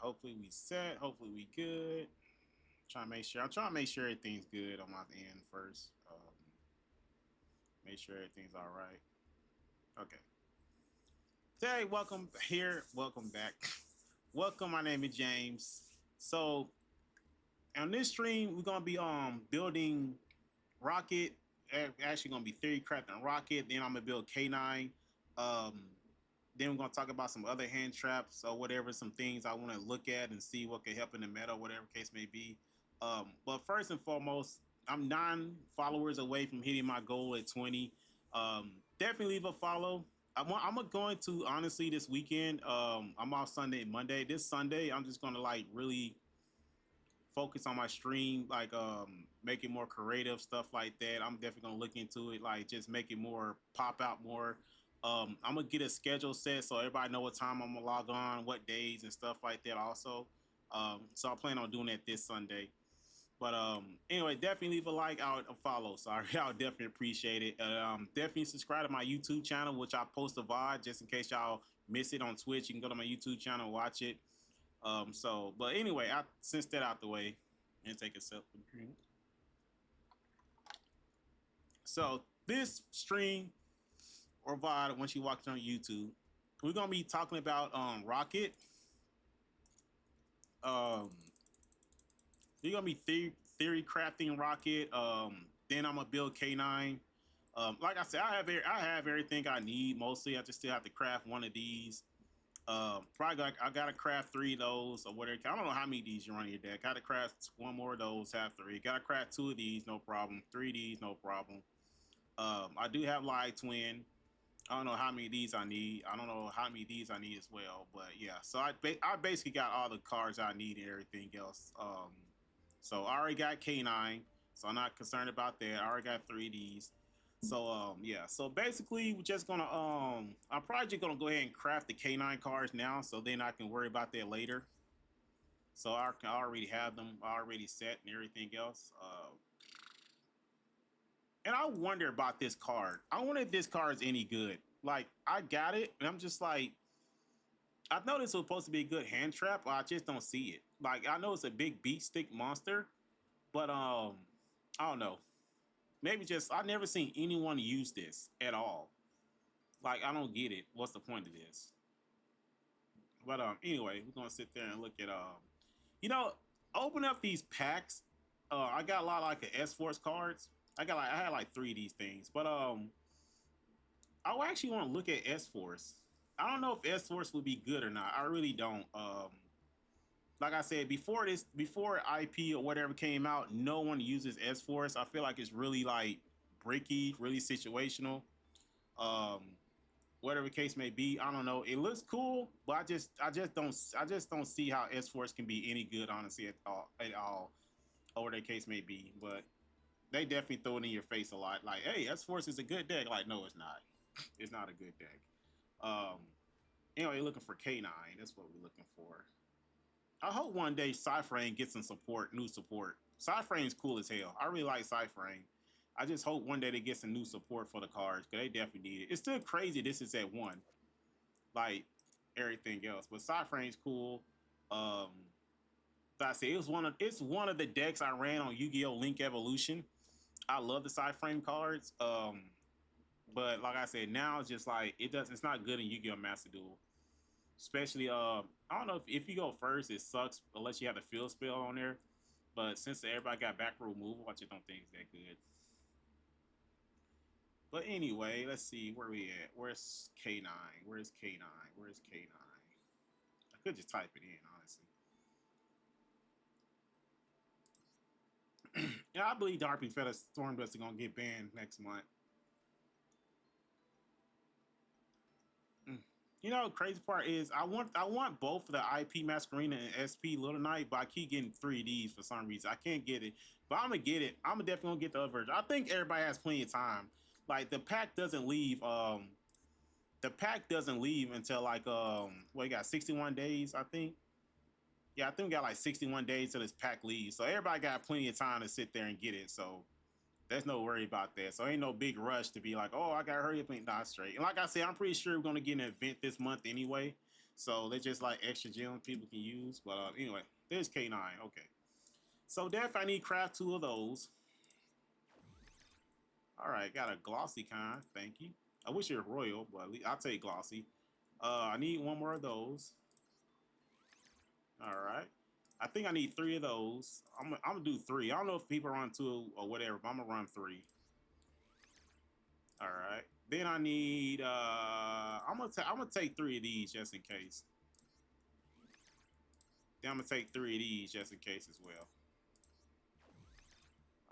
Hopefully we set. Hopefully we good. Trying to make sure. I'm trying to make sure everything's good on my end first. Make sure everything's all right. Okay. Hey, welcome here. Welcome back. Welcome. My name is James. So on this stream, we're gonna be building Rokket. Actually, gonna be theory crafting Rokket. Then I'm gonna build K9. Um, then we're gonna talk about some other hand traps or whatever, some things I want to look at and see what could help in the meta, whatever case may be. But first and foremost, I'm 9 followers away from hitting my goal at 20. Definitely leave a follow. I'm going to honestly this weekend. I'm off Sunday and Monday. This Sunday, I'm just gonna like really focus on my stream, like make it more creative stuff like that. I'm definitely gonna look into it, like just make it more pop out more. I'm gonna get a schedule set so everybody know what time I'm gonna log on, what days and stuff like that. Also, so I plan on doing that this Sunday. But anyway, definitely leave a like out, a follow. Sorry, I'll definitely appreciate it. Definitely subscribe to my YouTube channel, which I post a VOD just in case y'all miss it on Twitch. You can go to my YouTube channel and watch it. But anyway, since that out the way, and take a sip of drink. So this stream or VOD, once you watch it on YouTube, we're gonna be talking about Rokket. We're gonna be theory crafting Rokket. Then I'm gonna build K9. Like I said, I have everything I need. Mostly, I just still have to craft one of these. Probably I gotta craft 3 of those or whatever. I don't know how many of these you run in your deck. Gotta craft 1 more of those, have 3. Gotta craft 2 of these, no problem. 3 of these, no problem. I do have Live Twin. I don't know how many of these I need. I don't know how many of these I need as well. But yeah, so I basically got all the cards I need and everything else. So I already got K9, so I'm not concerned about that. I already got 3 of these. So yeah, so basically we're just gonna I'm probably just gonna go ahead and craft the K9 cards now, so then I can worry about that later. So I already have them already set and everything else. And I wonder about this card. I wonder if this card is any good. Like I got it, and I'm just like, I know this was supposed to be a good hand trap, but I just don't see it. Like I know it's a big beat stick monster, but I don't know. Maybe just I've never seen anyone use this at all. Like I don't get it. What's the point of this? But anyway, we're gonna sit there and look at you know, open up these packs. I got a lot of like the S Force cards. I had like 3 of these things, but I actually want to look at S Force. I don't know if S Force would be good or not. I really don't. Like I said before IP or whatever came out, no one uses S Force. I feel like it's really like bricky, really situational. Um, Whatever case may be, I don't know. It looks cool, but I just don't see how S Force can be any good, honestly, at all, or whatever the case may be. But they definitely throw it in your face a lot. Like, hey, S Force is a good deck. Like, no, it's not. It's not a good deck. Um, anyway, looking for K9. That's what we're looking for. I hope one day Cyframe gets some support, new support. Cyframe's cool as hell. I really like Cyframe. I just hope one day they get some new support for the cards because they definitely need it. It's still crazy this is at 1, like everything else. But Cyframe's cool. Like I said, it's one of the decks I ran on Yu-Gi-Oh! Link Evolution. I love the Cyframe cards. But like I said, now it's just like it's not good in Yu-Gi-Oh! Master Duel. Especially, I don't know if you go first, it sucks unless you have the field spell on there. But since everybody got back row removal, I just don't think it's that good. But anyway, let's see where we at. Where's K9? Where's K9? Where's K9? I could just type it in, honestly. Yeah, I believe Darpy Feta Stormdust are gonna get banned next month. You know, crazy part is I want both the IP Masquerina and SP Little Knight, but I keep getting 3 of these for some reason. I can't get it, but I'm gonna get it. I'm definitely gonna get the other version. I think everybody has plenty of time. Like the pack doesn't leave. The pack doesn't leave until like what you got 61 days, I think. Yeah, I think we got like 61 days till this pack leaves. So everybody got plenty of time to sit there and get it. So there's no worry about that. So ain't no big rush to be like, oh, I gotta hurry up and not straight. And like I said, I'm pretty sure we're gonna get an event this month anyway. So they're just like extra gems people can use. But anyway, there's K9. Okay. So definitely I need craft 2 of those. All right, got a glossy kind. Thank you. I wish it were royal, but I'll take glossy. I need 1 more of those. All right. I think I need 3 of those. I'm gonna do 3. I don't know if people run 2 or whatever, but I'm gonna run 3. All right. Then I need. I'm gonna take 3 of these just in case. Then I'm gonna take 3 of these just in case as well.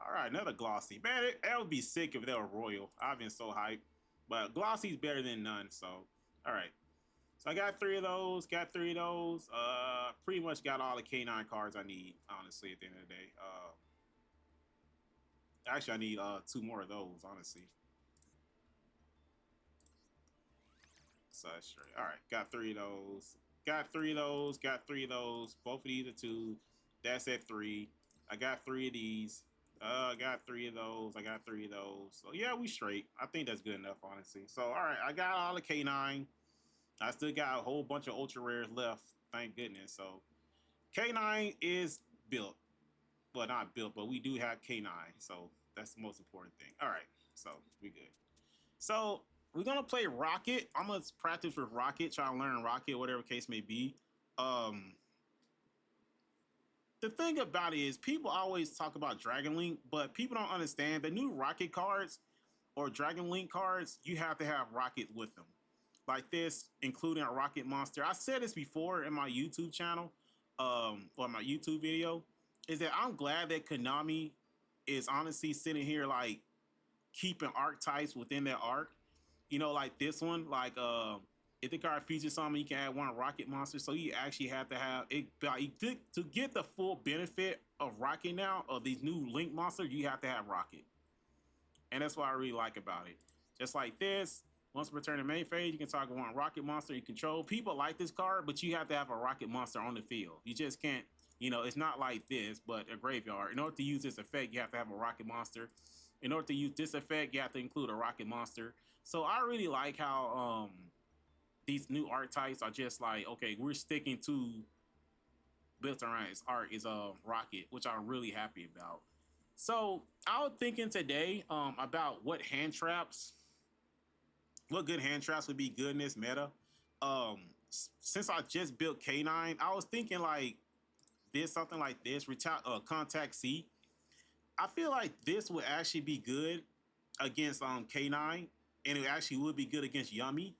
All right, another glossy. Man, that would be sick if they were royal. I've been so hyped. But glossy's better than none. So, all right. So I got 3 of those. Got 3 of those. Pretty much got all the K9 cards I need. Honestly, at the end of the day. Actually, I need 2 more of those. Honestly. So straight. All right, got 3 of those. Got 3 of those. Got 3 of those. Both of these are 2. That's at 3. I got 3 of these. I got 3 of those. I got 3 of those. So yeah, we straight. I think that's good enough, honestly. So all right, I got all the K9. I still got a whole bunch of ultra rares left. Thank goodness. So K9 is built. Well, not built, but we do have K9. So that's the most important thing. All right. So we good. So we're gonna play Rokket. I'm gonna practice with Rokket, try to learn Rokket, whatever case may be. Um, the thing about it is people always talk about Dragon Link, but people don't understand the new Rokket cards or Dragon Link cards, you have to have Rokket with them. Like this, including a Rokket monster. I said this before in my YouTube channel, or my YouTube video, is that I'm glad that Konami is honestly sitting here like keeping archetypes within their arc. You know, like this one, like if the card features something, you can add 1 Rokket monster. So you actually have to have it to get the full benefit of Rokket now, of these new Link monsters, you have to have Rokket. And that's what I really like about it. Just like this, once per turn in main phase, you can target 1 Rokket monster you control. People like this card, but you have to have a Rokket monster on the field. You just can't, you know, it's not like this, but a graveyard. In order to use this effect, you have to have a Rokket monster. In order to use this effect, you have to include a Rokket monster. So I really like how these new archetypes are just like, okay, we're sticking to built around its art is Rokket, which I'm really happy about. So I was thinking today about what good hand traps would be good in this meta. Since I just built K9, I was thinking like something like this, contact C. I feel like this would actually be good against K9, and it actually would be good against Yummy.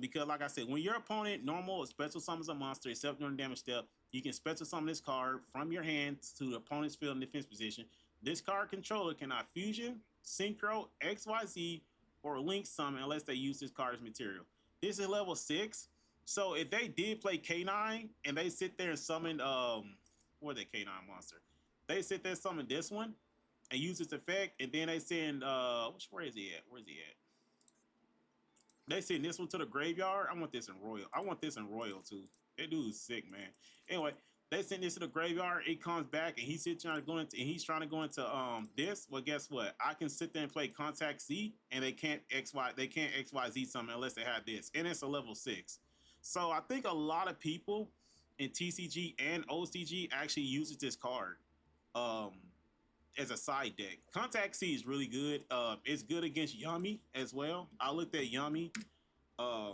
Because like I said, when your opponent normal or special summons a monster, except during the damage step, you can special summon this card from your hand to the opponent's field in defense position. This card controller cannot fusion, synchro, XYZ, or link summon unless they use this card as material. This is level 6. So if they did play K9 and they sit there and summon what that K9 monster? They sit there and summon this one and use this effect, and then they send where is he at? Where's he at? They send this one to the graveyard. I want this in Royal. I want this in Royal too. That dude's sick, man. Anyway, they send this to the graveyard. It comes back, and he's trying to go into. And he's trying to go into this. Well, guess what? I can sit there and play Contact C, and they can't XY. They can't XYZ something unless they have this, and it's a level 6. So I think a lot of people in TCG and OCG actually uses this card as a side deck. Contact C is really good. It's good against Yummy as well. I looked at Yummy. I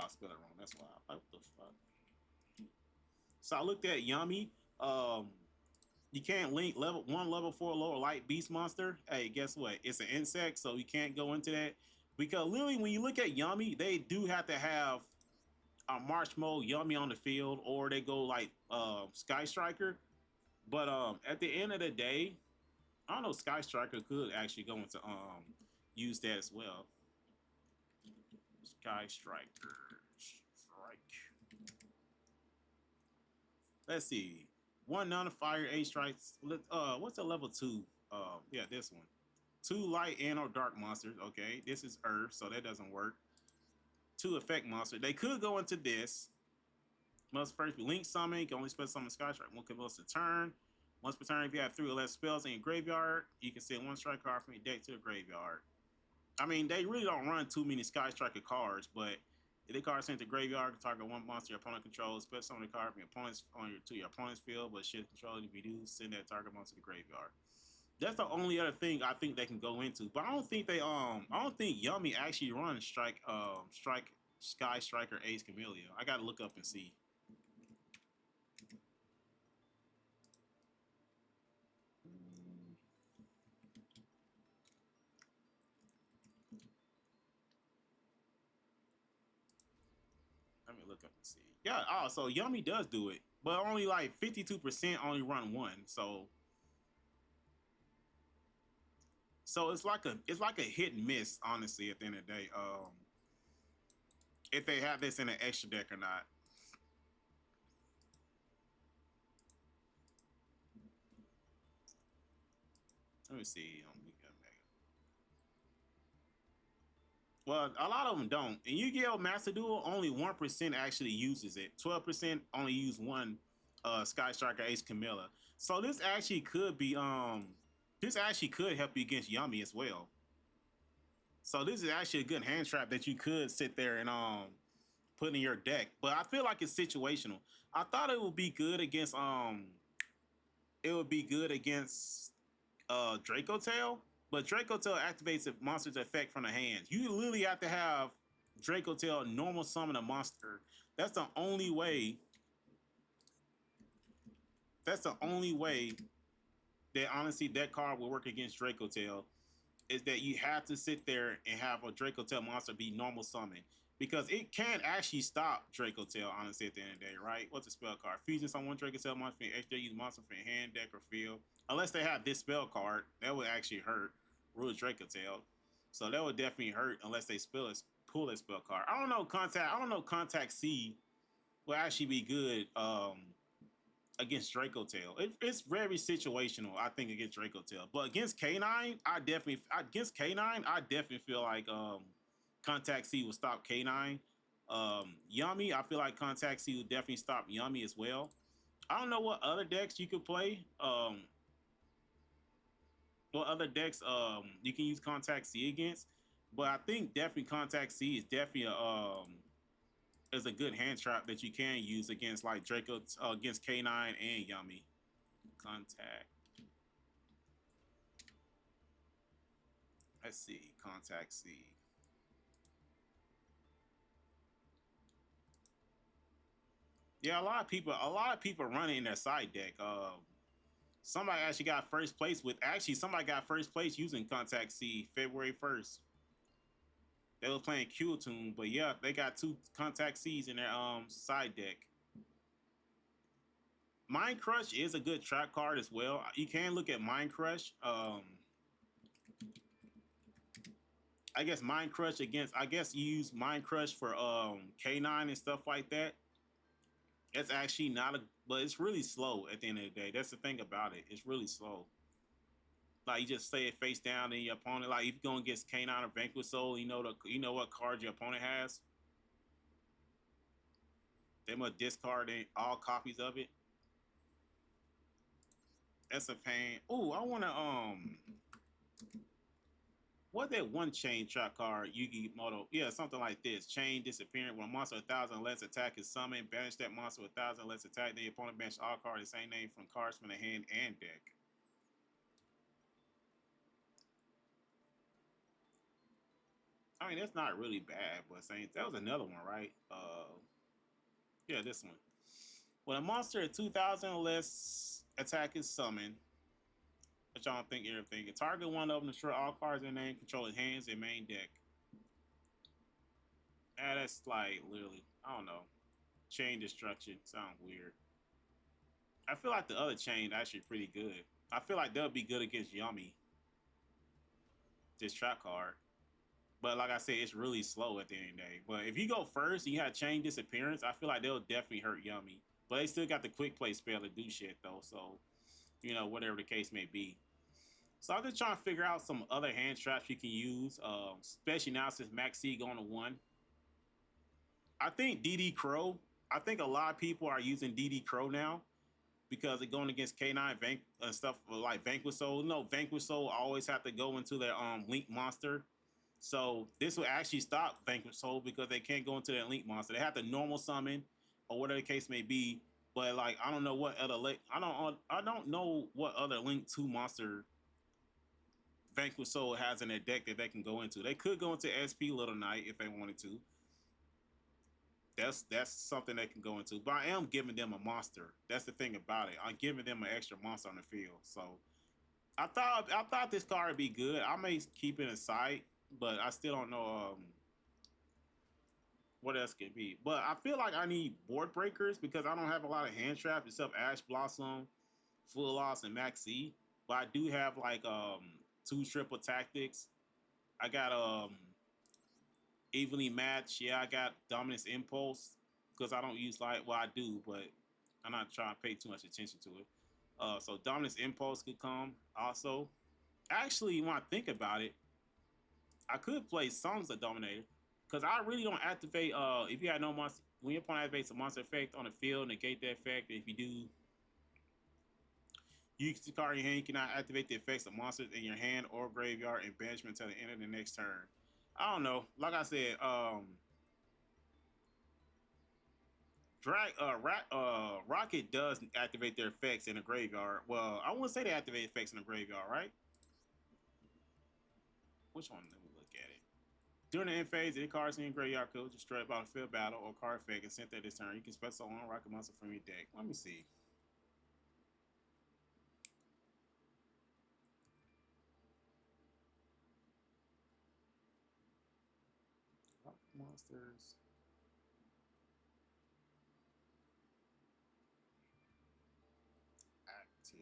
spelled it wrong. That's why. What the fuck? So I looked at Yummy. You can't link level 4 lower light beast monster. Hey, guess what? It's an insect, so you can't go into that. Because literally, when you look at Yummy, they do have to have a March mode Yummy on the field, or they go like Sky Striker. But at the end of the day, I don't know. Sky Striker could actually go into use that as well. Sky Striker, strike. Let's see. 1 nullifier, 8 strikes. What's a level 2? Yeah, this one. 2 light and or dark monsters. Okay, this is Earth, so that doesn't work. 2 effect monsters. They could go into this. Must first be link summon. You can only spell summon Sky Strike 1 convulsive turn. Once per turn, if you have 3 or less spells in your graveyard, you can send 1 strike card from your deck to the graveyard. I mean, they really don't run too many Sky Striker cards, but If the card sent to graveyard, target one monster your opponent controls. Put some of the card from your opponent's to your opponent's field, but shit control if you do, send that target monster to the graveyard. That's the only other thing I think they can go into. But I don't think I don't think Yummy actually runs strike Sky Striker Ace Camellia. I gotta look up and see. Let me look up and see. Yeah, oh, so Yummy does do it, but only like 52% only run one. So it's like a hit and miss, honestly. At the end of the day, if they have this in an extra deck or not. Let me see. Well, a lot of them don't. In Yu-Gi-Oh! Master Duel, only 1% actually uses it. 12% only use one Sky Striker Ace Camilla. So this actually could help you against Yummy as well. So this is actually a good hand trap that you could sit there and put in your deck. But I feel like it's situational. I thought it would be good against Draco Tail, but Draco Tail activates a monster's effect from the hand. You literally have to have Draco Tail normal summon a monster. That's the only way. That's the only way that honestly that card will work against Draco Tail, is that you have to sit there and have a Draco Tail monster be normal summon. Because it can actually stop Draco Tail, honestly, at the end of the day, right? What's a spell card? Fusion on one Draco Tail monster from your extra use monster from your hand, deck, or field. Unless they have this spell card, that would actually hurt Rule Draco Tail. So that would definitely hurt unless they pull a spell card. I don't know Contact C will actually be good against Draco Tail. It's very situational, I think, against Draco Tail. But against K9, I definitely feel like Contact C will stop K9. Yummy, I feel like Contact C will definitely stop Yummy as well. I don't know what other decks you could play. What other decks you can use Contact C against, but I think definitely Contact C is definitely is a good hand trap that you can use against like Draco against K9 and Yummy. Contact. Let's see, Contact C. Yeah, a lot of people running in their side deck. Somebody actually got first place using Contact C February 1st. They were playing Q Tune, but yeah, they got two Contact C's in their side deck. Mind Crush is a good trap card as well. You can look at Mind Crush. I guess Mind Crush against. I guess you use Mind Crush for K9 and stuff like that. It's actually not a, but it's really slow at the end of the day. That's the thing about it. It's really slow. Like you just say it face down in your opponent. Like if you're going against K9 or Vanquish Soul, you know what card your opponent has. They must discard all copies of it. That's a pain. Ooh, I wanna what that one chain trap card, Yugi Moto? Yeah, something like this. Chain disappearing. When a monster 1,000 less attack is summoned, banish that monster 1,000 less attack. Then your opponent banish all cards the same name from cards from the hand and deck. I mean, that's not really bad, but saying that was another one, right? Yeah, this one. When a monster at 2,000 or less attack is summoned, which I don't think you're thinking. Target one of them to destroy all cards in name controlling hands and main deck. That's like literally, I don't know. Chain destruction sounds weird. I feel like the other chain actually pretty good. I feel like they'll be good against Yummy. This trap card. But like I said, it's really slow at the end of the day. But if you go first and you have chain disappearance, I feel like they'll definitely hurt Yummy. But they still got the quick play spell to do shit though. So, whatever the case may be. So I'm just trying to figure out some other hand traps you can use, especially now since Max C going to 1. I think DD Crow. I think a lot of people are using DD Crow now because they're going against K9 stuff like Vanquish Soul. No, Vanquish Soul always have to go into their Link monster So this will actually stop Vanquish Soul because they can't go into the elite monster. They have to normal summon or whatever the case may be. But like I don't know what other I don't know what other Link 2 monster Vanquish Soul has in their deck that they can go into. They could go into SP Little Knight if they wanted to. That's something they can go into. But I am giving them a monster. That's the thing about it. I'm giving them an extra monster on the field. So I thought this card would be good. I may keep it in sight, but I still don't know what else could be. But I feel like I need board breakers because I don't have a lot of hand traps except Ash Blossom, Full Loss, and Maxi. But I do have like two triple tactics. I got evenly matched. Yeah, I got dominance impulse because I don't use like well I do, but I'm not trying to pay too much attention to it. So dominance impulse could come also. Actually, when I think about it, I could play Songs of Dominator because I really don't activate. If you had no monster, when your opponent activates a monster effect on the field, negate that effect. If you do, you use the card in your hand. You cannot activate the effects of monsters in your hand or graveyard and banishment until the end of the next turn. I don't know. Like I said, Rokket does activate their effects in the graveyard. Well, I wouldn't say they activate effects in the graveyard, right? Which one? Let me look at it. During the end phase, any cards in your graveyard could destroy about a field battle or card effect and sent that this turn. You can specify one Rocket Monster from your deck. Let me see. Rocket Monsters. Active.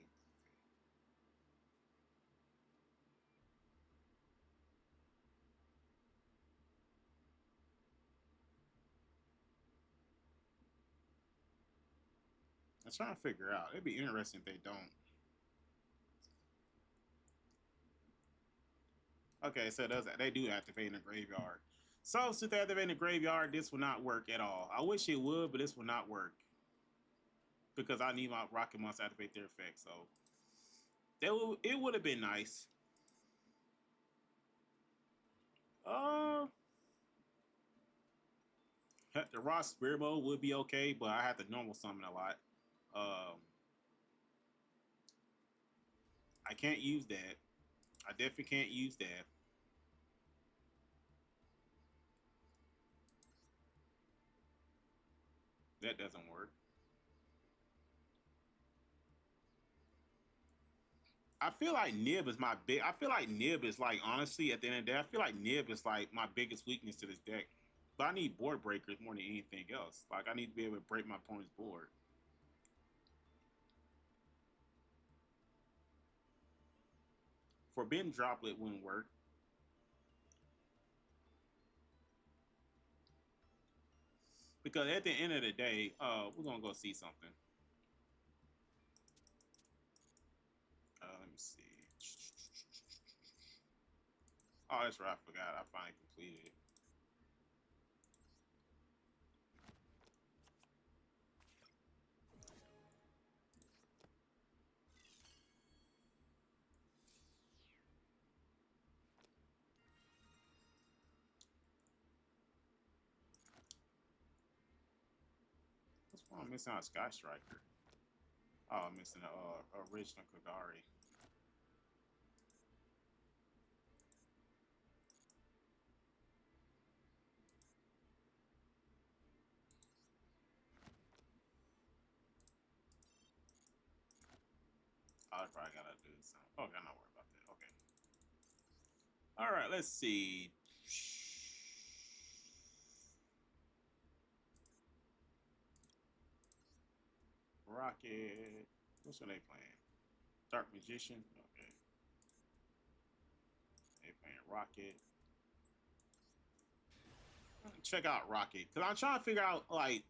I'm trying to figure out. It'd be interesting if they don't. Okay, so they do activate in the graveyard. So since they activate in the graveyard, this will not work at all. I wish it would, but this will not work because I need my Rocket Monster to activate their effect. So it would have been nice. Uh, the raw spirit mode would be okay, but I have to normal summon a lot. Um, I can't use that. I definitely can't use that. That doesn't work. I feel like Nib is my big. I feel like Nib is like honestly at the end of the day, I feel like Nib is like my biggest weakness to this deck. But I need board breakers more than anything else. Like I need to be able to break my opponent's board. Forbidden Droplet wouldn't work because at the end of the day, we're gonna go see something. Let me see. Oh, that's right. I forgot. I finally completed it. What's wrong? I'm missing out Sky Striker. Oh, I'm missing the original Kagari. I probably gotta do some. Okay, I'm not worried about that. Okay. All right, let's see. Rokket. What's what they playing? Dark Magician. Okay. They playing Rokket. Check out Rokket. Because I'm trying to figure out, like,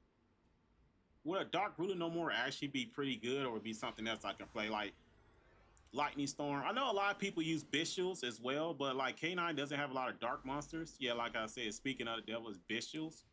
would a Dark Ruler No More actually be pretty good or would be something else I can play? Like, Lightning Storm. I know a lot of people use Bestials as well, but, like, K9 doesn't have a lot of dark monsters. Yeah, like I said, speaking of the devil, is Bestials.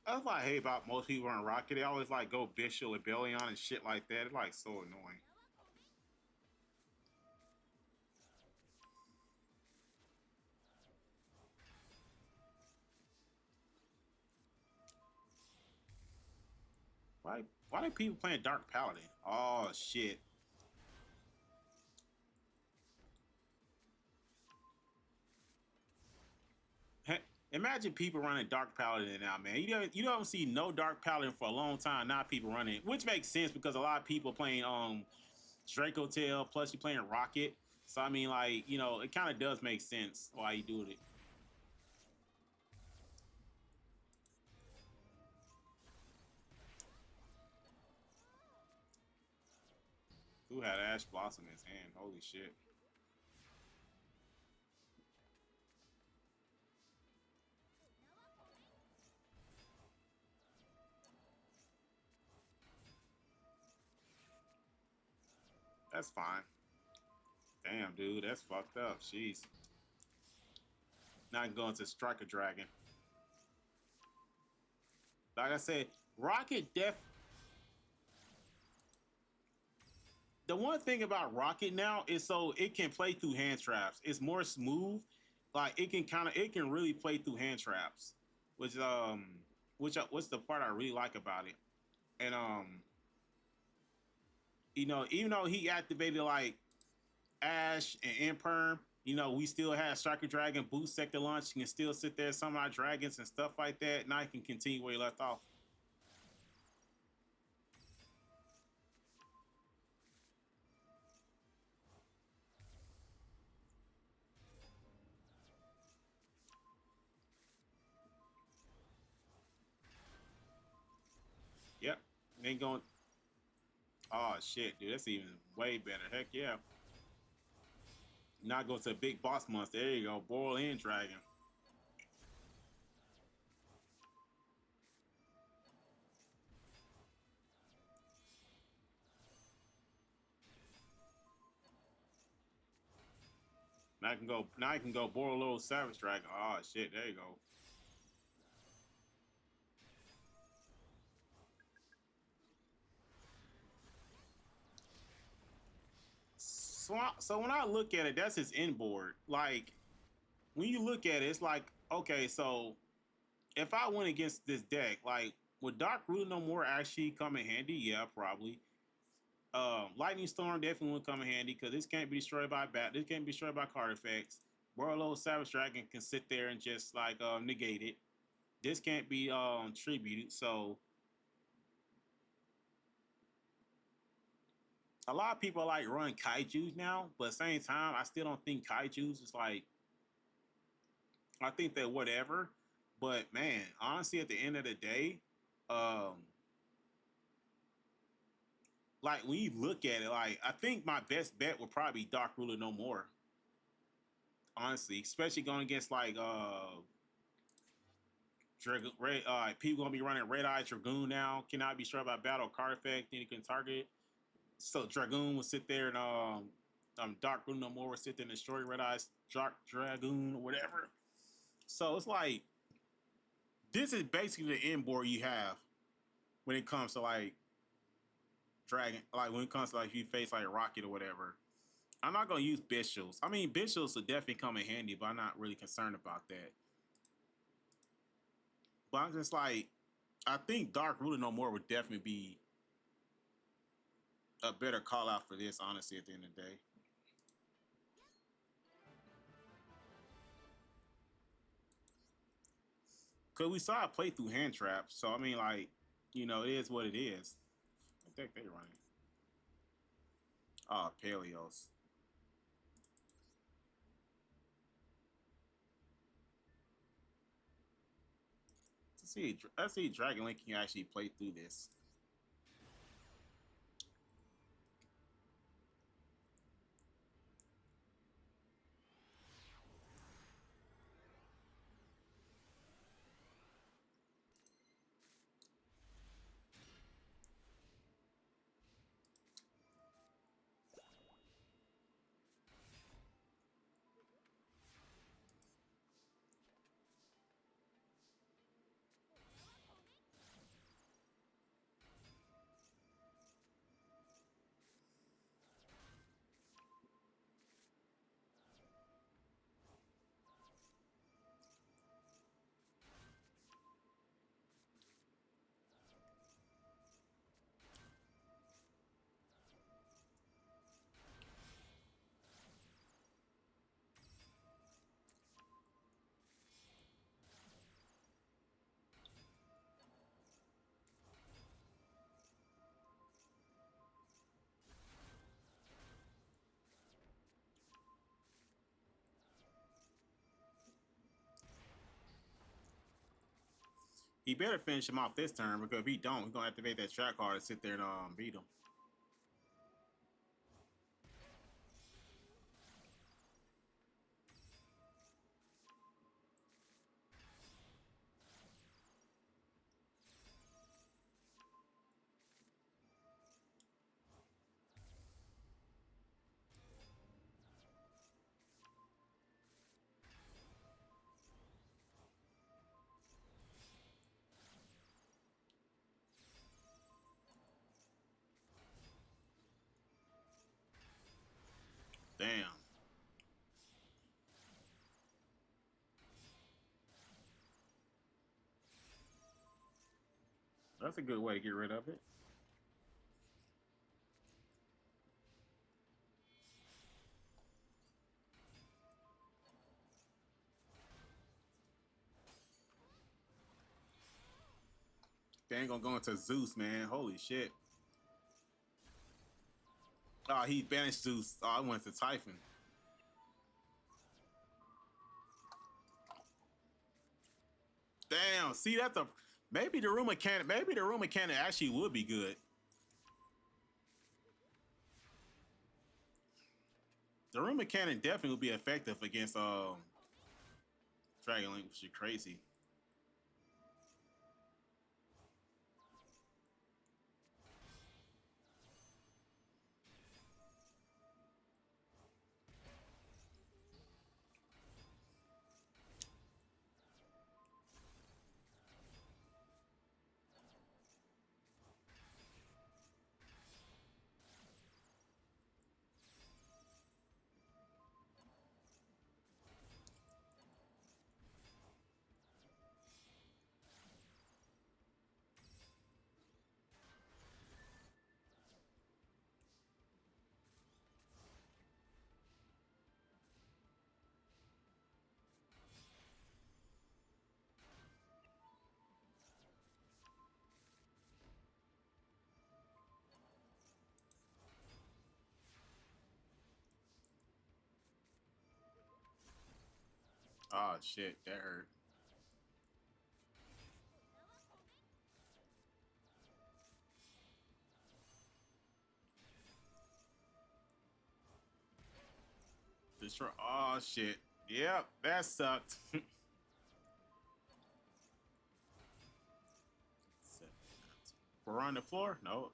That's what I hate about most people on Rocket. They always like go Bishop with Belly on and shit like that. It's like so annoying. Why do people playing Dark Paladin? Oh shit. Imagine people running Dark Paladin now, man. You don't see no Dark Paladin for a long time. Now people running, which makes sense because a lot of people playing Draco Tail, plus you playing Rocket. So I mean, like it kind of does make sense why you do it. Who had Ash Blossom in his hand? Holy shit. That's fine. Damn, dude, that's fucked up. Jeez. Not going to Striker Dragon. Like I said, Rocket Def. The one thing about Rocket now is so it can play through hand traps. It's more smooth. Like it can really play through hand traps, which what's the part I really like about it. And even though he activated like Ash and Imperm, we still have Striker Dragon boost sector launch. You can still sit there, summon our dragons and stuff like that. Now you can continue where you left off. Yep. Then going. Oh shit, dude, that's even way better. Heck yeah. Now go to a big boss monster. There you go, Boil and Dragon. Now I can go. Now I can go Boil little Savage Dragon. Oh shit, there you go. So when I look at it, that's his inboard. Like when you look at it, it's like okay, so if I went against this deck, like would Dark Ruler No More actually come in handy? Yeah, probably. Lightning Storm definitely would come in handy because this can't be destroyed by bat. This can't be destroyed by card effects. Warlord Savage Dragon can sit there and just like negate it. This can't be tributed. So a lot of people like run kaiju's now, but at the same time, I still don't think kaiju's is like. I think that whatever, but man, honestly, at the end of the day, um, like when you look at it, like I think my best bet would probably be Dark Ruler No More. Honestly, especially going against like people gonna be running Red Eye Dragoon now. Cannot be struck by battle card effect. Then you can target it. So Dragoon will sit there and Dark Ruler No More will sit there and destroy Red Eye's Dark Dragoon or whatever. So it's like this is basically the end board you have when it comes to like Dragon. Like when it comes to like if you face like Rocket or whatever. I'm not gonna use Bishops. I mean Bishops will definitely come in handy, but I'm not really concerned about that. But I'm just like I think Dark Ruler No More would definitely be a better call out for this, honestly, at the end of the day. Cause we saw it play through hand traps, so I mean, like, it is what it is. I think they running. Oh, Paleos. Let's see, Dragon Link can actually play through this. He better finish him off this turn because if he don't, he's gonna activate that track card and sit there and beat him. Damn. That's a good way to get rid of it. They ain't gonna go into Zeus, man. Holy shit. Oh, he banished Zeus. Oh, I went to Typhon. Damn. See, that's a maybe the room mechanic. Maybe the room mechanic actually would be good. The room mechanic definitely would be effective against Dragon Link, which is crazy. Oh shit, that hurt. Destroy. Oh shit. Yep, that sucked. We're on the floor? No.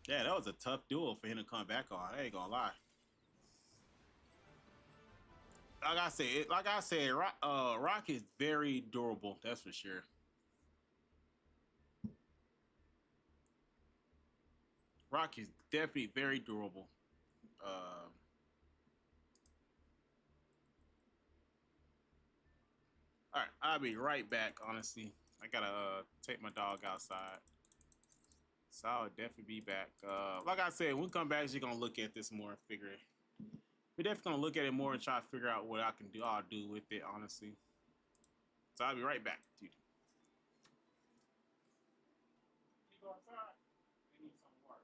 Yeah, that was a tough duel for him to come back on. I ain't gonna lie. Like I said, Rock is very durable. That's for sure. Rock is definitely very durable. All right, I'll be right back. Honestly, I gotta take my dog outside, so I'll definitely be back. Like I said, when we come back, we're gonna look at this more and figure it. We're definitely gonna look at it more and try to figure out what I can do. I'll do with it, honestly. So I'll be right back, dude. Can you go outside? I need some water.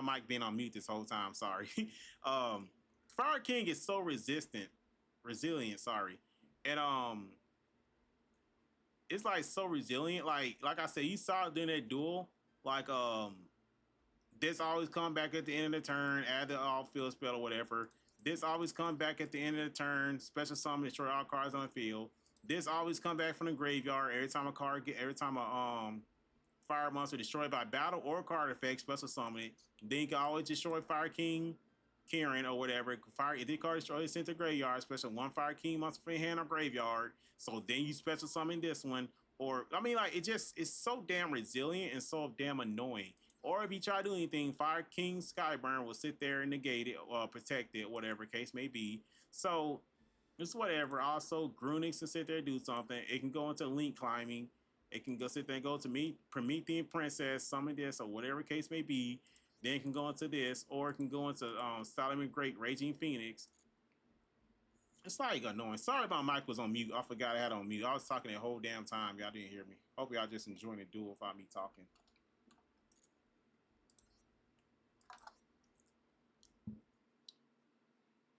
My mic being on mute this whole time. Sorry. um, Fire King is so resilient. Sorry, and it's like so resilient. Like I said, you saw it during that duel. Like this always come back at the end of the turn, add the off field spell or whatever. This always come back at the end of the turn, special summon, destroy all cards on the field. This always come back from the graveyard every time a fire monster destroyed by battle or card effect, special summon it. Then you can always destroy Fire King, Kieran or whatever. Fire if the card destroys sent to graveyard, special one Fire King monster from your hand or graveyard. So then you special summon this one. Or I mean, like it's so damn resilient and so damn annoying. Or if you try to do anything, Fire King Skyburn will sit there and negate it or protect it, whatever case may be. So it's whatever. Also, Grunix can sit there and do something. It can go into link climbing. It can go sit there and go to meet Promethean Princess, summon this, or whatever case may be. Then it can go into this, or it can go into Solomon Great, Raging Phoenix. It's like annoying. Sorry my mic was on mute. I forgot I had on mute. I was talking the whole damn time. Y'all didn't hear me. Hope y'all just enjoying the duel without me talking.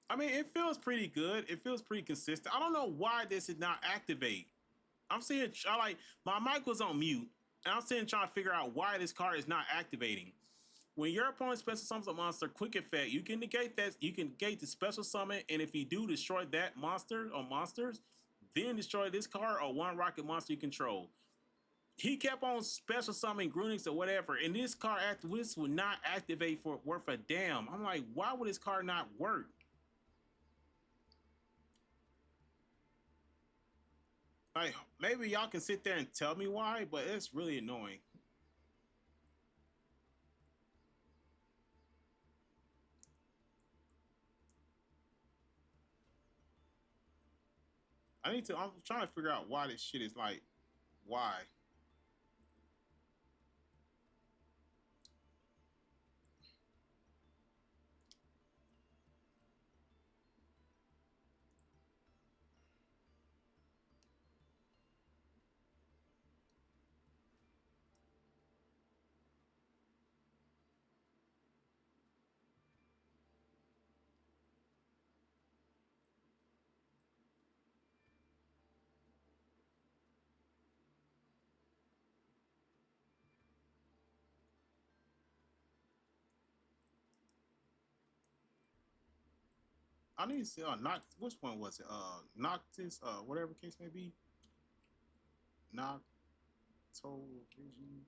I mean, it feels pretty good. It feels pretty consistent. I don't know why this did not activate. I'm sitting, I like my mic was on mute, and I'm sitting trying to figure out why this card is not activating. When your opponent special summons a monster, quick effect, you can negate that. You can negate the special summon, and if you do destroy that monster or monsters, then destroy this card or one Rokket monster you control. He kept on special summoning Grunix or whatever, and this card after this would not activate for worth a damn. I'm like, why would this card not work? Like maybe y'all can sit there and tell me why, but it's really annoying. I'm trying to figure out why this shit is like, why? I need to see, which one was it? Noctis, whatever case may be. Nocto Vision.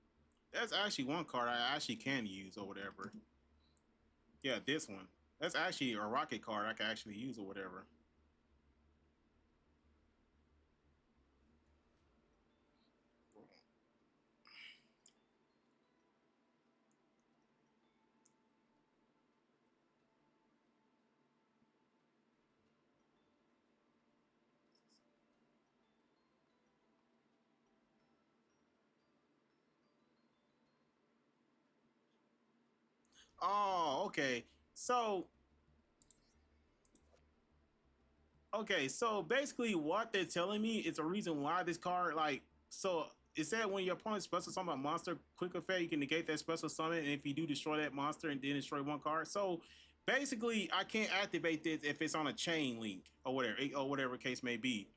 That's actually one card I actually can use or whatever. Yeah, this one. That's actually a Rokket card I can actually use or whatever. Oh, okay. So basically what they're telling me is a reason why this card, like, so it said when your opponent special summon a monster, quick effect, you can negate that special summon, and if you do destroy that monster and then destroy one card. So basically I can't activate this if it's on a chain link or whatever case may be.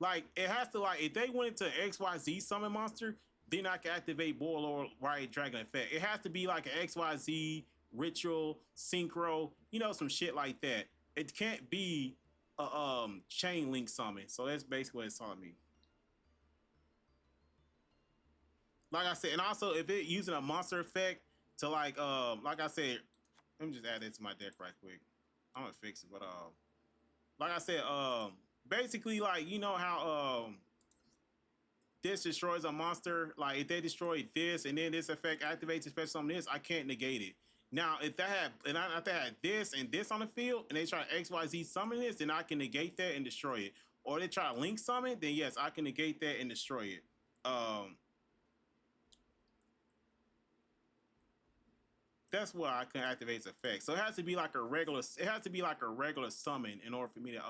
Like it has to, like if they went into XYZ summon monster, then I can activate Boil or Riot Dragon effect. It has to be like an XYZ ritual, synchro, some shit like that. It can't be a chain link summon. So that's basically what it's telling me. Like I said, and also if it using a monster effect to like I said, let me just add that to my deck right quick. I'm gonna fix it, but like I said, basically like how this destroys a monster. Like if they destroy this and then this effect activates, especially on this, I can't negate it. Now, if they had this and this on the field, and they try XYZ summon this, then I can negate that and destroy it. Or they try to link summon, then yes, I can negate that and destroy it. That's why I can activate its effect. So it has to be like a regular. It has to be like a regular summon in order for me to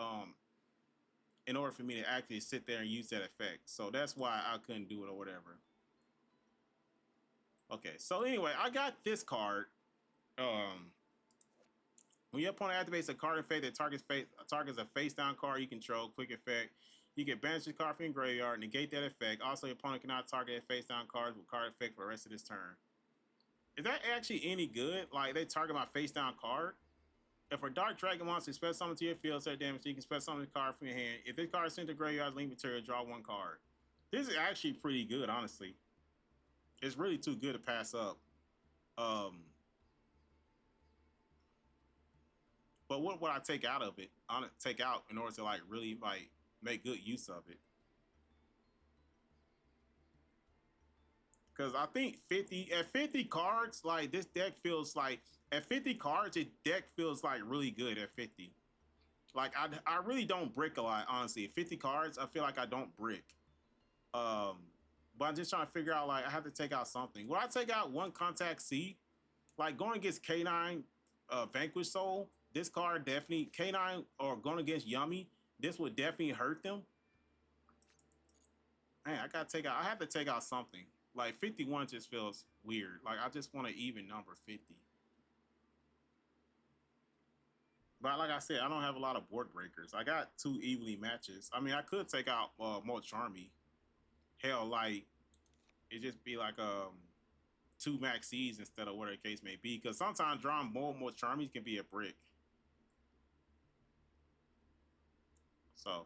actually sit there and use that effect. So that's why I couldn't do it or whatever. Okay, so anyway, I got this card. Um, when your opponent activates a card effect that targets a face down card you control, quick effect. You can banish the card from your graveyard, negate that effect. Also, your opponent cannot target face down cards with card effect for the rest of this turn. Is that actually any good? Like, they target my face down card? If a Dark Dragon monster special summon to your field, set damage, so you can special summon the card from your hand. If this card is sent to graveyard's link material, draw one card. This is actually pretty good, honestly. It's really too good to pass up. But what would I take out of it? Take out in order to like really like make good use of it. Because I think 50 cards, like this deck feels like at 50 cards, it deck feels like really good at 50. Like I really don't brick a lot, honestly. At 50 cards, I feel like I don't brick. But I'm just trying to figure out like I have to take out something. Will I take out one Contact C? Like going against K9 Vanquish Soul, this card definitely K9 or going against Yummy, this would definitely hurt them. Man, I have to take out something. Like 51 just feels weird. Like I just want an even number 50. But like I said, I don't have a lot of board breakers. I got 2 evenly matches. I mean, I could take out more Charmy. Hell, like it just be like 2 Max C's instead of whatever the case may be. Because sometimes drawing more Charmies can be a brick. So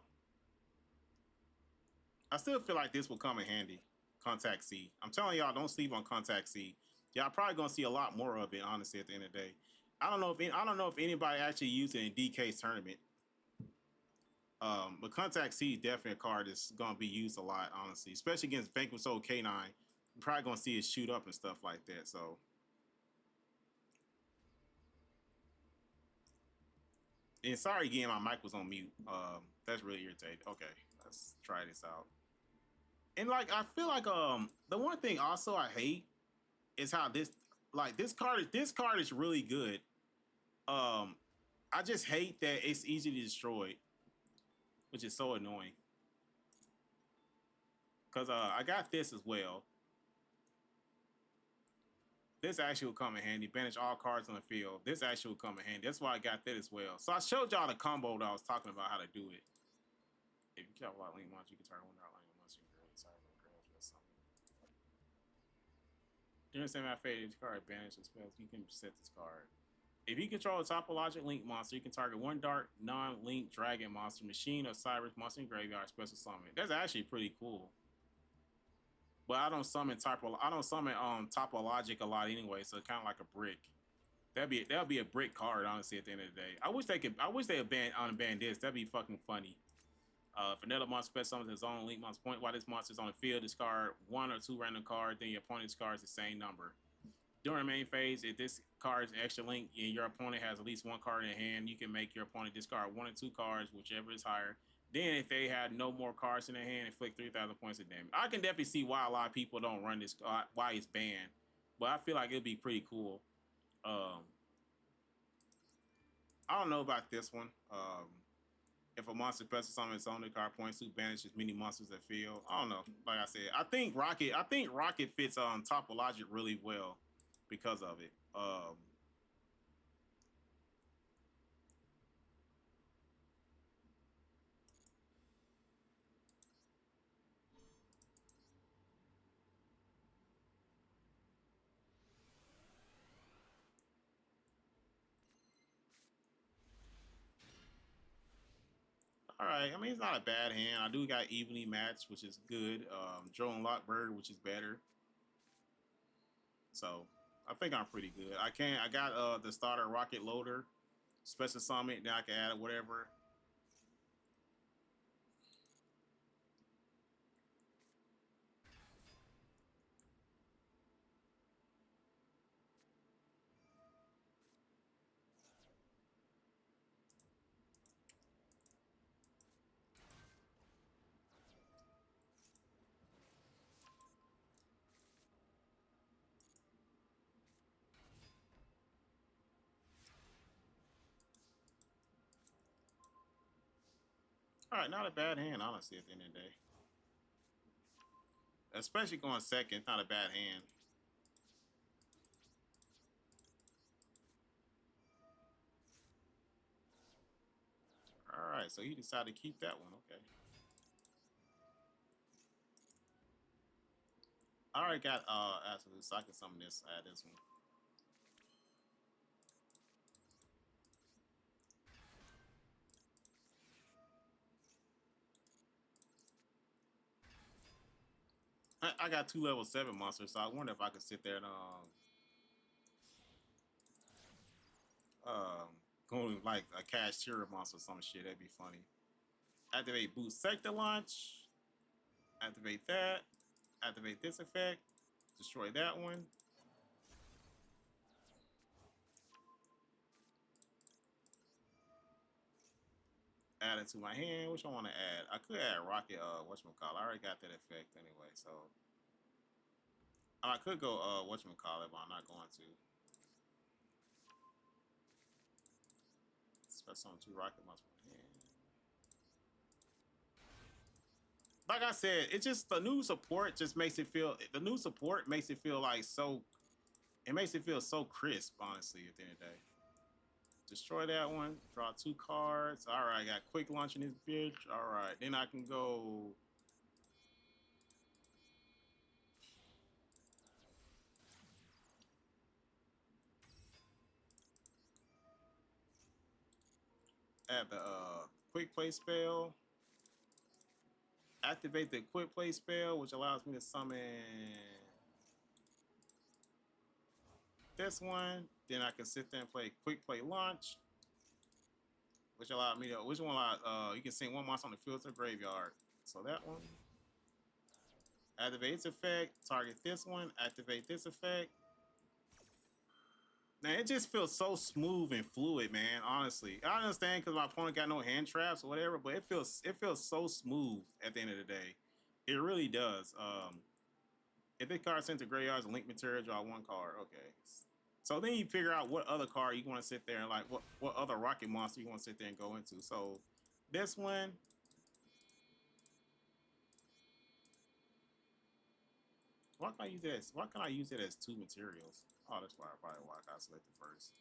I still feel like this will come in handy. Contact C. I'm telling y'all, don't sleep on Contact C. Y'all probably gonna see a lot more of it, honestly, at the end of the day. I don't know if anybody actually used it in DK's tournament. But Contact C is definitely a card that's gonna be used a lot, honestly, especially against Vanquish Soul K9. You're probably gonna see it shoot up and stuff like that. So, and sorry again, my mic was on mute. That's really irritating. Okay, let's try this out. And like, I feel like the one thing also I hate is how this card is really good. I just hate that it's easy to destroy, which is so annoying. Cause I got this as well. This actually will come in handy. Banish all cards on the field. This actually will come in handy. That's why I got that as well. So I showed y'all the combo that I was talking about how to do it. If you kill a lot of link monsters, you can target one link monster. You can really target the grass or something. During the same fate, each card banish the spells. You can set this card. If you control a topologic link monster, you can target one dark non-link dragon monster, machine, or Cyrus monster in graveyard special summon. That's actually pretty cool. But I don't summon topologic a lot anyway, so it's kind of like a brick. That'd be a brick card, honestly. At the end of the day, I wish they would unban this. That'd be fucking funny. If another monster special summons his own link monster point while this monster is on the field, discard 1 or 2 random cards. Then your opponent discards the same number. During the main phase, if this card is an extra link and your opponent has at least 1 card in hand, you can make your opponent discard 1 or 2 cards, whichever is higher. Then, if they have no more cards in their hand, inflict 3,000 points of damage. I can definitely see why a lot of people don't run this, why it's banned. But I feel like it'd be pretty cool. I don't know about this one. If a monster presses on its own, the card points to banishes many monsters that field. I don't know. Like I said, I think Rokket fits on Topologic really well because of it. All right. I mean, it's not a bad hand. I do got evenly matched, which is good. Joe and Lockbird, which is better. So I think I'm pretty good. I got the starter Rokket Loader, special summon. Then I can add whatever. All right, not a bad hand, honestly. At the end of the day, especially going second, not a bad hand. right, so he decided to keep that one. Okay. I already got absolute, so I can summon this. Add this one. I got 2 level 7 monsters, so I wonder if I could sit there and um going like a cashier monster or some shit. That'd be funny. Activate boost sector launch. Activate that. Activate this effect. Destroy that one. Add it to my hand. Which I want to add? I could add Rokket. Whatchamacallit. I already got that effect anyway. So I could go whatchamacallit, but I'm not going to. Special on 2 Rokket monsters. Like I said, it just the new support just makes it feel. The new support makes it feel like so. It makes it feel so crisp, honestly. At the end of the day, destroy that one. Draw 2 cards. All right, I got quick launch in this bitch. All right, then I can go. Add the quick play spell. Activate the quick play spell, which allows me to summon this one. Then I can sit there and play quick play launch, which allowed me to. Which one allowed? You can send 1 monster on the field to the graveyard. So that one. Activate its effect. Target this one. Activate this effect. Man, it just feels so smooth and fluid, man. Honestly, I understand because my opponent got no hand traps or whatever, but it feels so smooth at the end of the day. It really does. If this card sent to graveyards and link material, draw 1 card. Okay. So then you figure out what other card you want to sit there and like what other Rokket monster you want to sit there and go into. So this one. Why can I use this? Why can I use it as 2 materials? Oh, that's why I got selected first.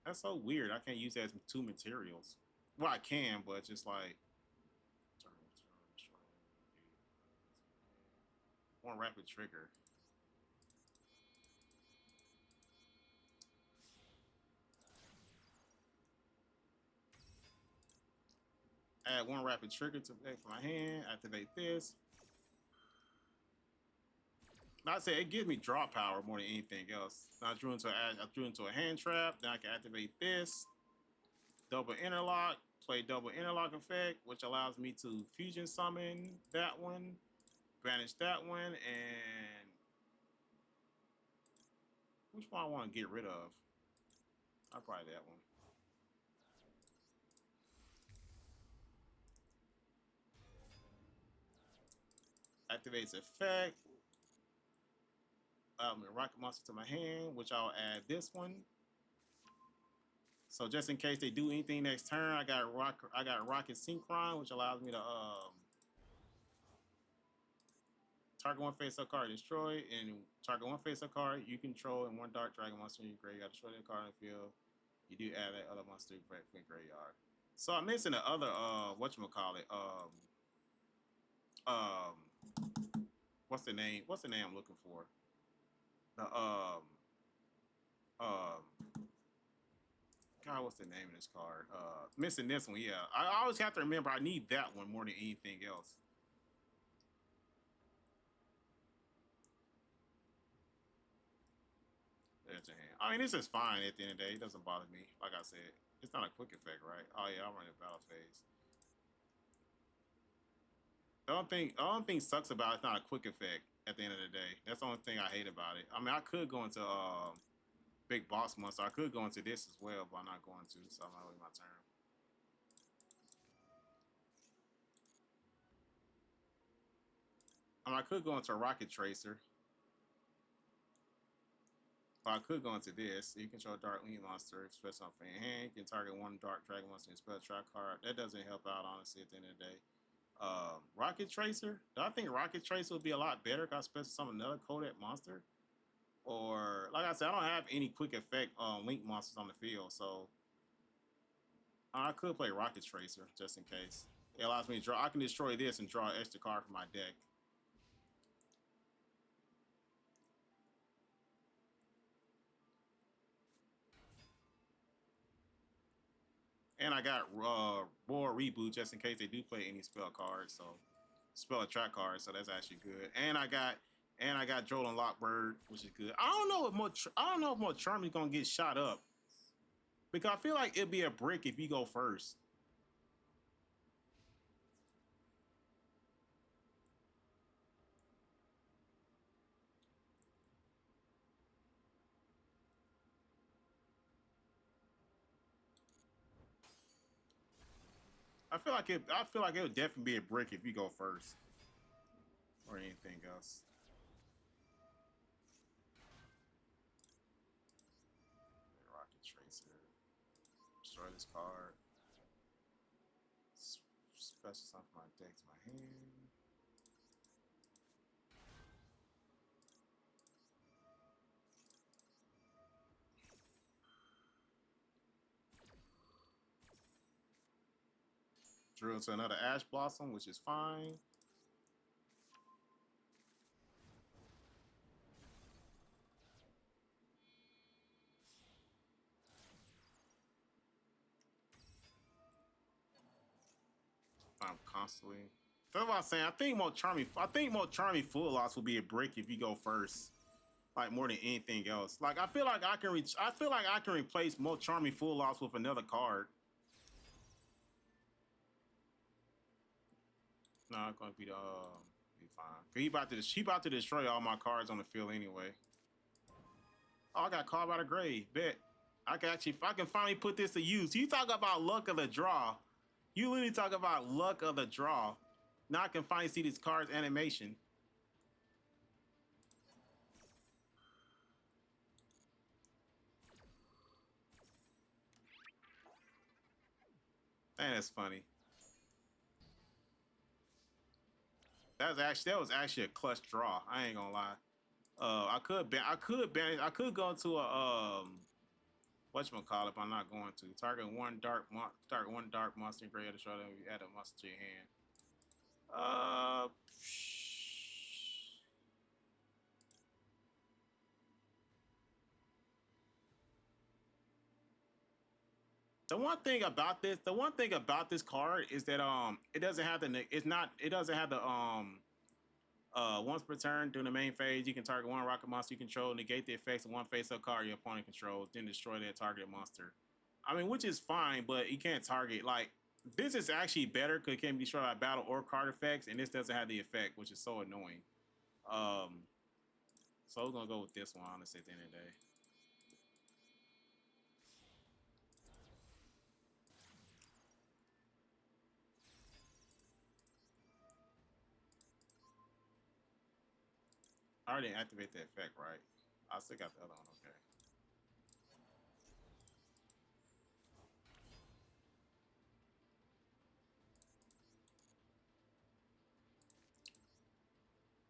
That's so weird. I can't use it as 2 materials. Well, I can, but just like 1 rapid trigger. Add 1 rapid trigger to my hand. Activate this. I say it gives me draw power more than anything else. I drew into a hand trap. Then I can activate this. Double interlock. Play double interlock effect, which allows me to fusion summon that one, banish that one, and which one I want to get rid of? I'll probably that one. Activates effect. Rokket monster to my hand, which I'll add this one. So just in case they do anything next turn, I got Rokket Synchron, which allows me to target 1 face-up card, destroy, and target 1 face-up card you control, and 1 Dark Dragon monster in your graveyard. Destroy that card in the field. You do add that other monster from the graveyard. So I'm missing the other whatchamacallit. What's the name? What's the name I'm looking for? The um God, what's the name of this card? Missing this one, yeah. I always have to remember I need that one more than anything else. There's your hand. I mean, this is fine at the end of the day. It doesn't bother me. Like I said, it's not a quick effect, right? Oh yeah, I'm running battle phase. The only thing sucks about it's not a quick effect at the end of the day. That's the only thing I hate about it. I mean, I could go into big boss monster. I could go into this as well, but I'm not going to. So I'm not waiting my turn. I mean, I could go into a Rokket Tracer. Or I could go into this. You control Dark Link monster, express on your hand. You can target 1 Dark Dragon monster and spell trap card. That doesn't help out, honestly, at the end of the day. Rokket Tracer. Do I think Rokket Tracer would be a lot better if I special summon another Kodak monster? Or, like I said, I don't have any quick effect Link monsters on the field, so I could play Rocket Tracer just in case. It allows me to draw. I can destroy this and draw an extra card from my deck. And I got War Reboot just in case they do play any spell cards. So spell attack cards. So that's actually good. And I got Joel and Lockbird, which is good. I don't know if more Charming gonna get shot up because I feel like it'd be a brick if you go first. I feel like it would definitely be a brick if you go first, or anything else. Rocket Tracer. Destroy this card. Special something from my deck to my hand. Drill to another Ash Blossom, which is fine. I'm constantly. That's what I'm saying. I think more charming full loss will be a brick if you go first. Like more than anything else. Like I feel like I can replace more charming full loss with another card. No, it's gonna be be fine. Cause he about to destroy all my cards on the field anyway. Oh, I got called by the grave. Bet. I can finally put this to use. You talk about luck of the draw. You literally talk about luck of the draw. Now I can finally see this card's animation. Man, that's funny. That was actually a clutch draw. I ain't gonna lie. I could go into a whatchamacallit, but I'm not going to. Target one dark monster and grade to show them you add a monster to your hand. The one thing about this card is that it doesn't have the once per turn during the main phase, you can target one rocket monster you control, negate the effects of one face-up card your opponent controls, then destroy that targeted monster. I mean, which is fine, but you can't target. Like, this is actually better because it can be destroyed by battle or card effects, and this doesn't have the effect, which is so annoying. So we're going to go with this one, honestly, at the end of the day. I already activate the effect, right? I still got the other one, okay.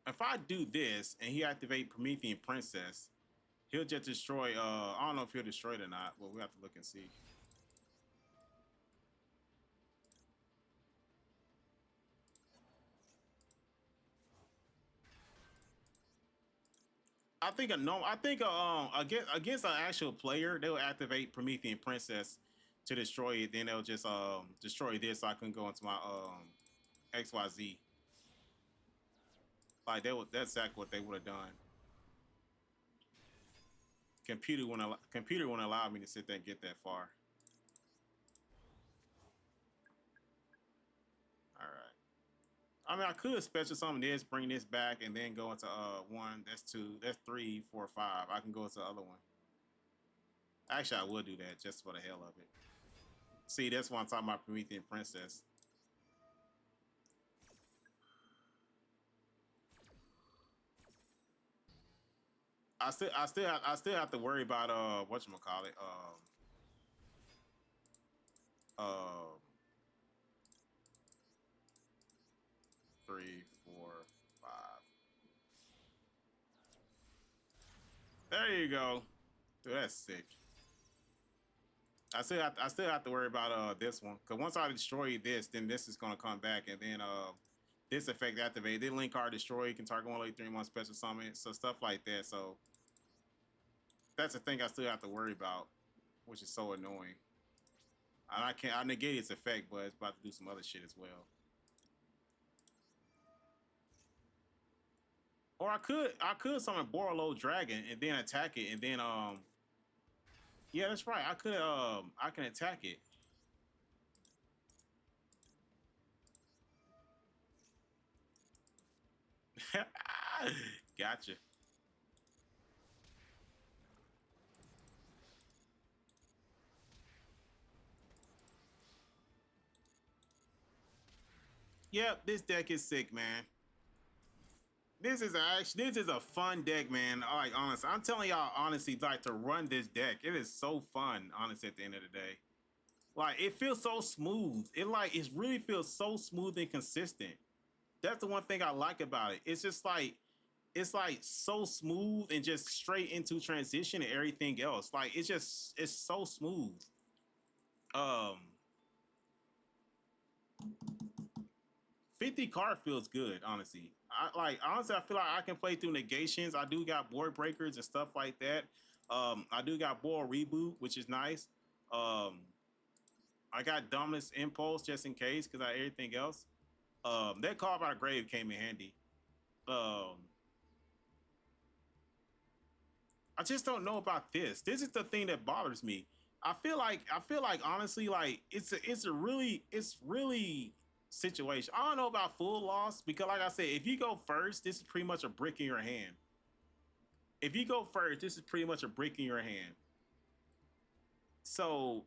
If I do this and he activate Promethean Princess, he'll just destroy. I don't know if he'll destroy it or not, but we have to look and see. Against an actual player, they'll activate Promethean Princess to destroy it. Then they'll just destroy this, so I can go into my XYZ. Like that's exactly what they would have done. Computer wouldn't allow me to sit there and get that far. All right. I mean, I could special summon this, bring this back, and then go into one. That's two. That's three, four, five. I can go into the other one. Actually, I would do that just for the hell of it. See, that's why I'm talking about Promethean Princess. I still have to worry about whatchamacallit. Um, three, four, five. There you go. Dude, that's sick. I still have to worry about this one because once I destroy this, then this is gonna come back, and then this effect activated. Then link card destroy. You can target one like 3-1 special summon, so stuff like that. So that's the thing I still have to worry about, which is so annoying. And I negate its effect, but it's about to do some other shit as well. Or I could summon Borolo Dragon and then attack it, and then yeah, that's right. I can attack it. Gotcha. Yep, this deck is sick, man. This is a fun deck, man. Like honestly, I'm telling y'all honestly, like to run this deck, it is so fun. Honestly, at the end of the day, like it feels so smooth. It really feels so smooth and consistent. That's the one thing I like about it. It's like so smooth and just straight into transition and everything else. Like it's so smooth. Um, 50 card feels good, honestly. I feel like I can play through negations. I do got board breakers and stuff like that. I do got board reboot, which is nice. Um, I got dominance impulse just in case because I everything else. That call by the grave came in handy. Um, I just don't know about this. This is the thing that bothers me. I feel like honestly, like it's really situation. I don't know about full loss because like I said, if you go first, this is pretty much a brick in your hand. If you go first, this is pretty much a brick in your hand. So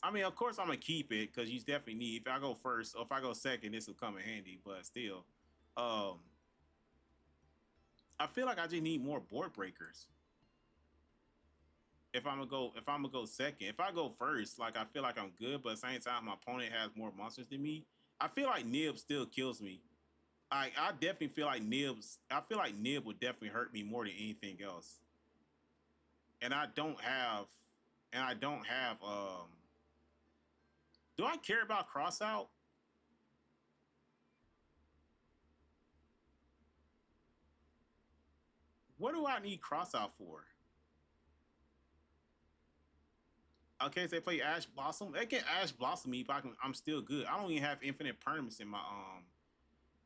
I mean, of course I'm gonna keep it because you definitely need if I go first or if I go second, this will come in handy, but still. Um I feel like I just need more board breakers. If I'm gonna go second. If I go first, like I feel like I'm good, but at the same time my opponent has more monsters than me. I feel like Nib still kills me. I definitely feel like Nibs. I feel like Nib would definitely hurt me more than anything else. And I don't have. And I don't have. Do I care about crossout? What do I need crossout for? Okay, so they play Ash Blossom. They can Ash Blossom me, but I'm still good. I don't even have infinite permanents in my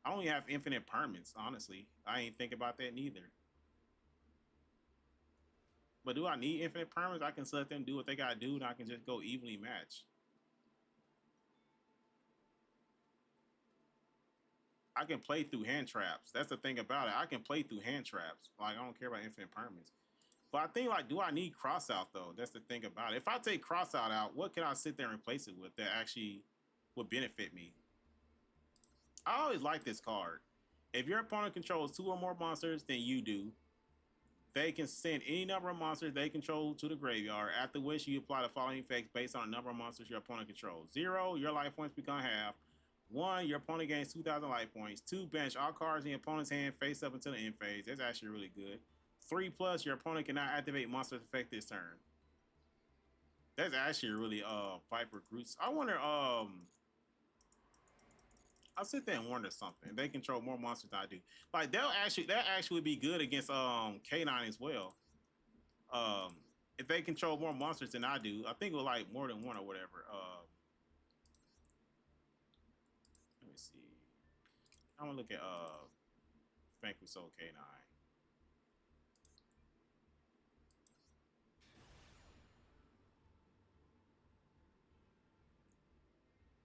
I don't even have infinite permanents. Honestly, I ain't think about that neither. But do I need infinite permanents? I can let them do what they gotta do, and I can just go evenly match. I can play through hand traps. That's the thing about it. I can play through hand traps. Like I don't care about infinite permanents. But I think like, do I need cross out though? That's the thing about it. If I take cross out, what can I sit there and replace it with that actually would benefit me? I always like this card. If your opponent controls 2 or more monsters than you do, they can send any number of monsters they control to the graveyard. After which you apply the following effects based on the number of monsters your opponent controls. 0, your life points become half. 1, your opponent gains 2,000 life points. 2, bench all cards in your opponent's hand face up until the end phase. That's actually really good. 3 plus, your opponent cannot activate monsters effect this turn. That's actually really Viper Groot. I wonder I'll sit there and wonder something. They control more monsters than I do. Like that actually be good against K9 as well. Um if they control more monsters than I do, I think with like more than one or whatever. Let me see. I'm gonna look at Frank Soul K9.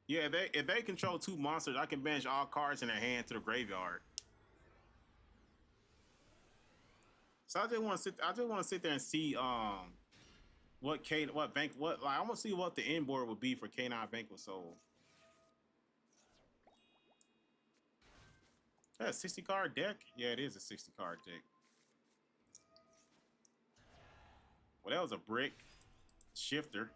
Yeah, if they control 2 monsters, I can banish all cards in their hand to the graveyard. So I just want to sit there and see what bank what like I want to see what the end board would be for K9 Banquet Soul. That 60 card deck? Yeah, it is a 60 card deck. Well, that was a brick shifter.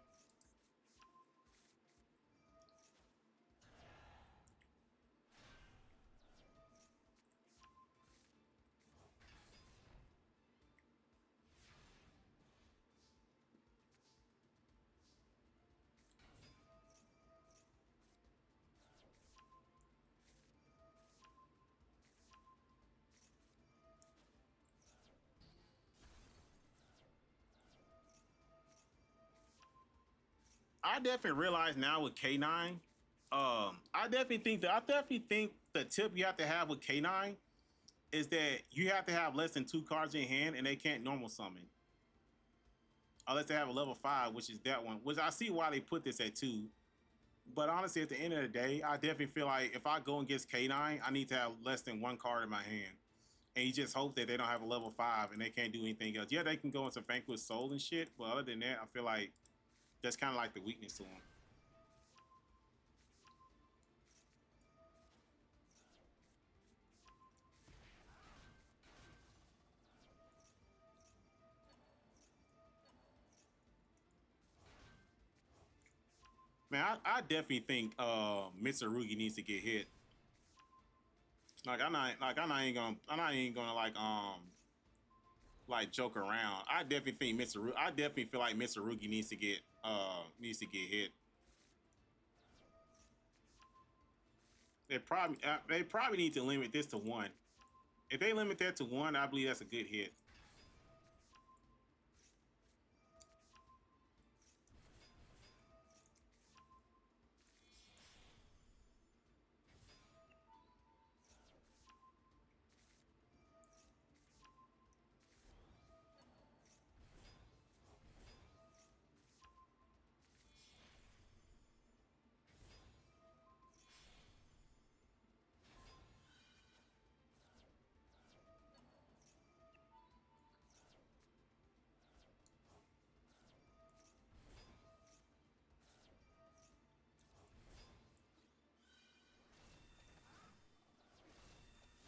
I definitely realize now with K9. I definitely think the tip you have to have with K9 is that you have to have less than two cards in your hand, and they can't normal summon unless they have a level 5, which is that one. Which I see why they put this at 2. But honestly, at the end of the day, I definitely feel like if I go against K9, I need to have less than one card in my hand. And you just hope that they don't have a level 5 and they can't do anything else. Yeah, they can go into Vanquish Soul and shit, but other than that, I feel like that's kind of like the weakness to them. Man, I definitely think Mitsurugi needs to get hit. I'm not even gonna like joke around. I definitely feel like Mitsurugi needs to get hit. They probably need to limit this to 1. If they limit that to 1, I believe that's a good hit.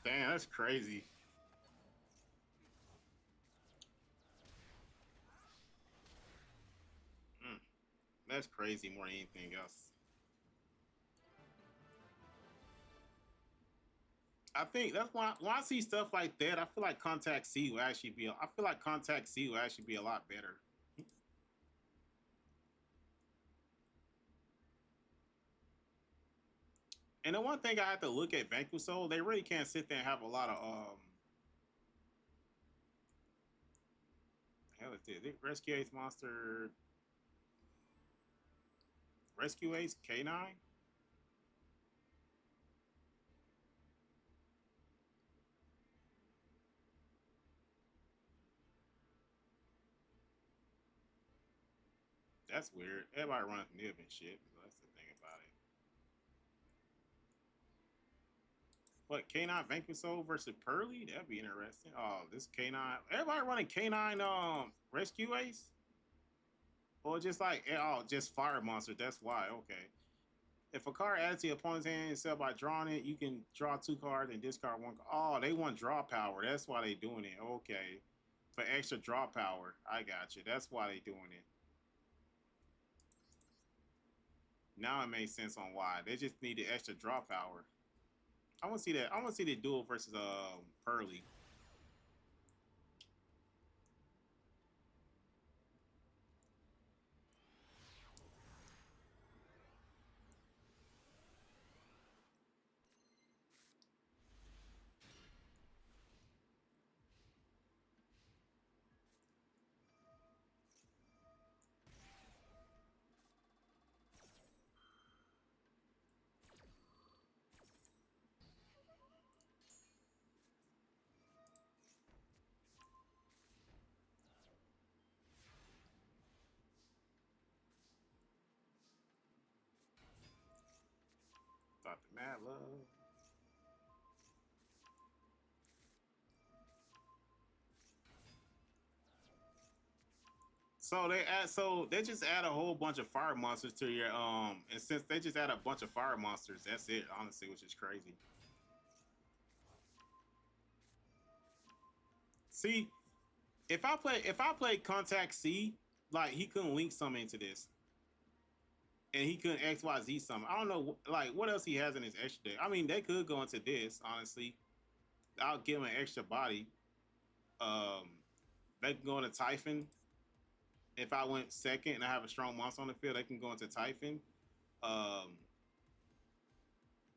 Damn, that's crazy. Mm, that's crazy more than anything else. I think that's why when I see stuff like that, I feel like Contact C will actually be. I feel like Contact C will actually be a lot better. And the one thing I have to look at Vanquish Soul, they really can't sit there and have a lot of hell is this? Rescue Ace Monster, Rescue Ace K9. That's weird. Everybody runs nib and shit. So that's the thing about it. What K9 Vanquish Soul versus Pearly? That'd be interesting. Oh, this K9. Everybody running K9 Rescue Ace? Or just like just fire monsters. That's why. Okay. If a card adds to your opponent's hand except by drawing it, you can draw 2 cards and discard 1. Oh, they want draw power. That's why they doing it. Okay. For extra draw power. I got you. That's why they doing it. Now it makes sense on why. They just need the extra draw power. I want to see that. I want to see the duel versus Pearly. Thought the mad love. So they just add a whole bunch of fire monsters to your and since they just add a bunch of fire monsters, that's it, honestly, which is crazy. See, if I play Contact C, like he couldn't link something into this. And he couldn't XYZ something. I don't know like what else he has in his extra deck. I mean, they could go into this, honestly. I'll give him an extra body. Um they can go into Typhon. If I went second and I have a strong monster on the field, they can go into Typhon. Um,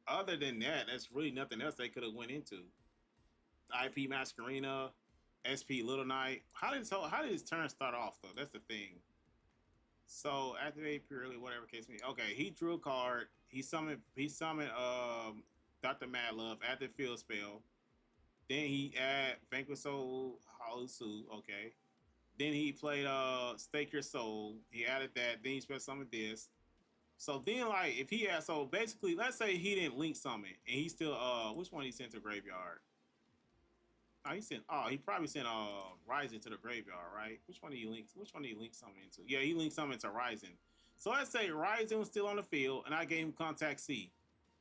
other than that, that's really nothing else they could have went into. IP Masquerina, SP Little Knight. How did his turn start off though? That's the thing. So activate purely, whatever case may. Okay, he drew a card. He summoned Dr. Madlove at the field spell. Then he add Vanquish Soul Halusu. Okay. Then he played Stake Your Soul. He added that. Then he spent some of this. So then like if he had so basically let's say he didn't link summon and he still which one he sent to graveyard? He probably sent Ryzen to the graveyard, right? Which one did he link summon into? Yeah, he linked summon to Ryzen. So let's say Ryzen was still on the field and I gave him contact C.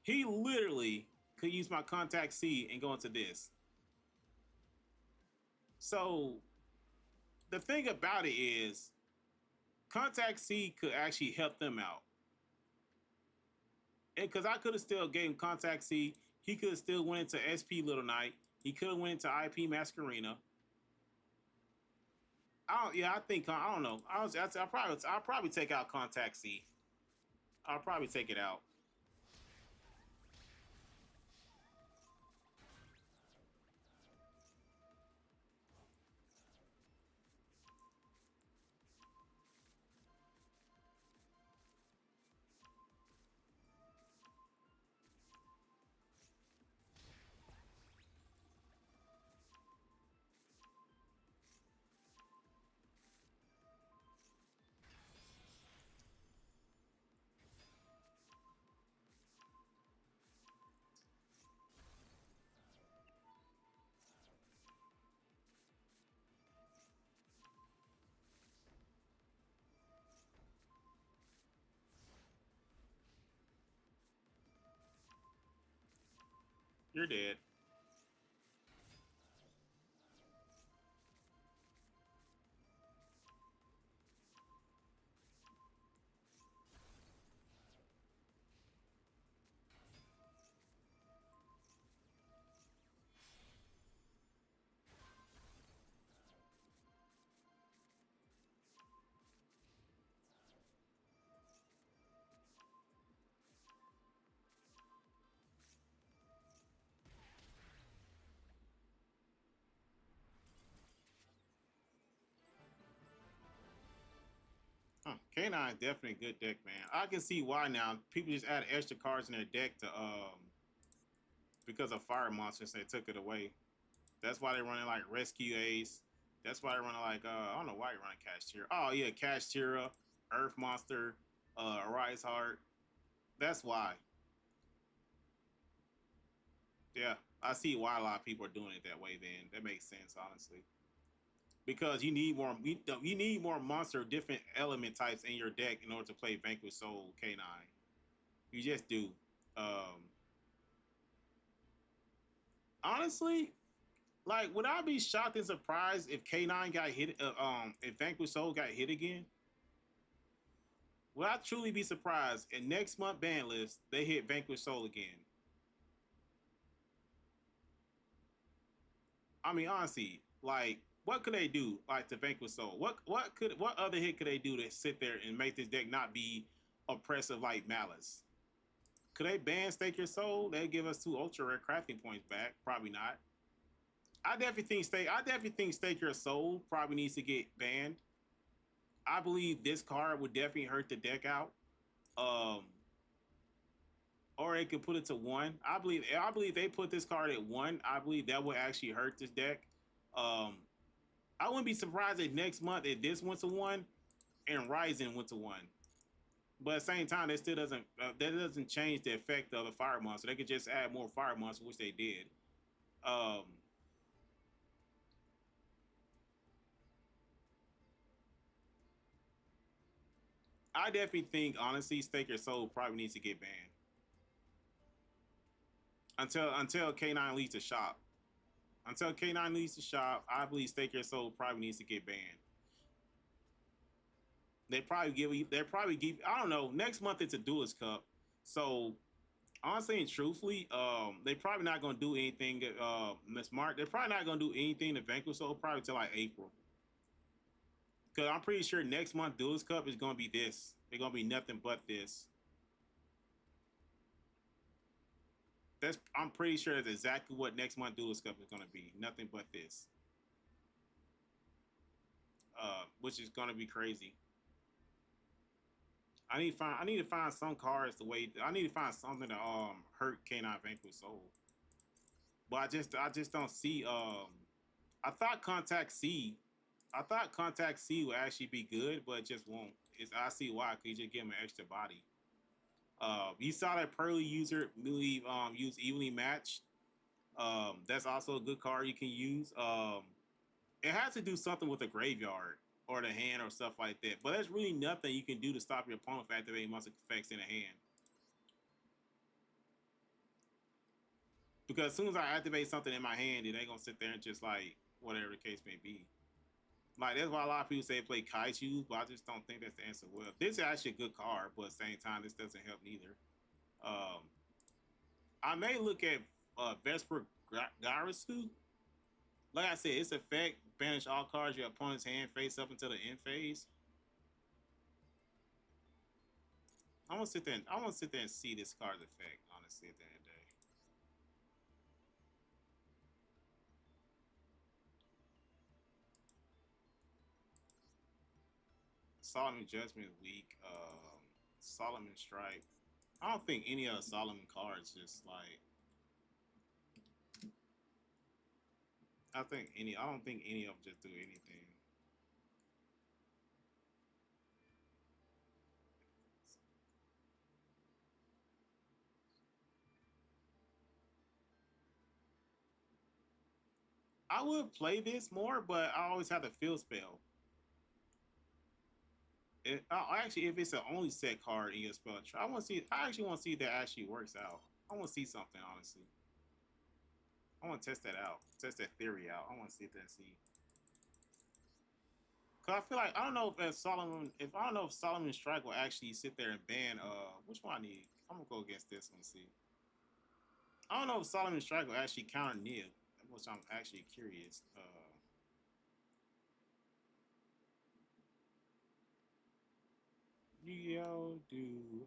He literally could use my contact C and go into this. So the thing about it is contact C could actually help them out. Because I could have still gave him contact C. He could have still went into SP Little Knight. He could have went into IP Masquerena. I think I don't know. I'll probably take out contact C. I'll probably take it out. You're dead. Huh. K9 is definitely a good deck, man. I can see why now. People just add extra cards in their deck to because of fire monsters. They took it away. That's why they're running like Rescue Ace. That's why they're running like I don't know why you're running Cashtira. Oh yeah, Cashtira, Earth Monster, Rise Heart. That's why. Yeah, I see why a lot of people are doing it that way. Then that makes sense, honestly, because you need more monster different element types in your deck in order to play Vanquish Soul K9. You just do. Um, honestly, like would I be shocked and surprised if K9 got hit? If Vanquish Soul got hit again? Would I truly be surprised? In next month ban list, they hit Vanquish Soul again. I mean, honestly, like, what could they do like to Vanquish Soul? What other hit could they do to sit there and make this deck not be oppressive like Malice? Could they ban Stake Your Soul? They give us two ultra rare crafting points back. Probably not. I definitely think Stake Your Soul probably needs to get banned. I believe this card would definitely hurt the deck out. Um, or they could put it to one. I believe they put this card at one. I believe that would actually hurt this deck. Um, I wouldn't be surprised if next month if this went to one and Ryzen went to one. But at the same time, that doesn't change the effect of the fire monster. They could just add more fire monsters, which they did. Um, I definitely think honestly, Stake Your Soul probably needs to get banned until K9 leaves the shop. Until K9 leaves the shop, I believe Stake Your Soul probably needs to get banned. They probably give. I don't know. Next month it's a Duelist Cup, so honestly and truthfully, they probably not gonna do anything. Miss Mark, they're probably not gonna do anything to Vanquish Soul probably till like April. Because I'm pretty sure next month Duelist Cup is gonna be this. They're gonna be nothing but this. I'm pretty sure that's exactly what next month Duelist Cup is gonna be. Nothing but this. Which is gonna be crazy. I need to find some cards the way I need to find something to hurt Canine Vanquish Soul. But I just don't see I thought Contact C I thought Contact C would actually be good, but it just won't. It's I see why, cause you just give him an extra body. You saw that Pearly user use evenly matched. That's also a good card you can use. It has to do something with the graveyard or the hand or stuff like that. But there's really nothing you can do to stop your opponent from activating monster effects in a hand. Because as soon as I activate something in my hand, it ain't gonna sit there and just like whatever the case may be. Like that's why a lot of people say play Kaiju, but I just don't think that's the answer. Well, this is actually a good card, but at the same time, this doesn't help neither. Um, I may look at Vesper Garasu. Like I said, its effect banish all cards your opponent's hand face up until the end phase. I want to sit there and see this card's effect. Honestly, at the end of the day. Solomon Judgment weak. Solomon Strike. I don't think any of the Solomon cards just like. I don't think any of them just do anything. I would play this more, but I always have the field spell. Actually, if it's an only set card in your spell, I want to see. I actually want to see if that actually works out. I want to see something honestly. I want to test that out. Test that theory out. I want to see if that see. Cause I feel like I don't know if Solomon. If I don't know if Solomon Strike will actually sit there and ban. Which one I need? I'm gonna go against this one. See. I don't know if Solomon Strike will actually counter Nib, which I'm actually curious. Yugioh do.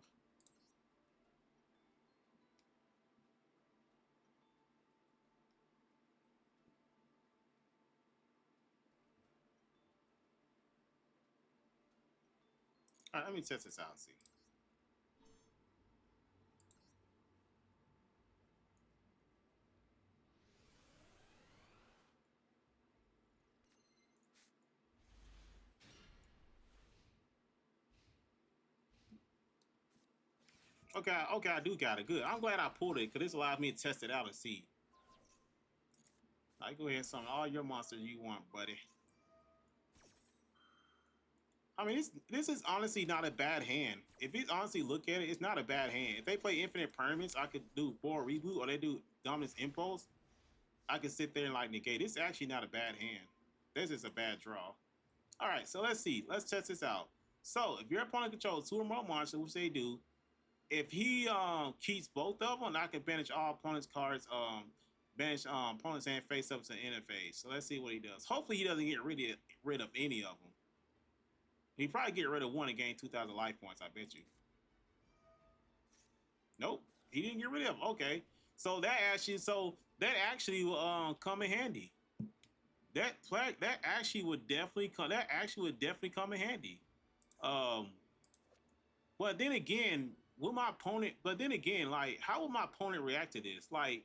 All right, let me test this out and see. Okay, okay, I do got it. Good. I'm glad I pulled it because this allows me to test it out and see. I go ahead and summon all your monsters you want, buddy. I mean, this is honestly not a bad hand. If you honestly look at it, it's not a bad hand. If they play Infinite Permanents, I could do Board Reboot, or they do Dominance Impulse. I could sit there and like negate. This is actually not a bad hand. This is a bad draw. All right, so let's see. Let's test this out. So if your opponent controls two or more monsters, which they do, if he keeps both of them, I can banish all opponent's cards. Banish opponent's hand face up to interface. So let's see what he does. Hopefully he doesn't get rid of any of them. He probably get rid of one and gain 2,000 life points. I bet you. Nope, he didn't get rid of them. Okay, so that actually will come in handy. That actually would definitely come in handy. Um, but then again, will my opponent? But then again, like, how would my opponent react to this? Like,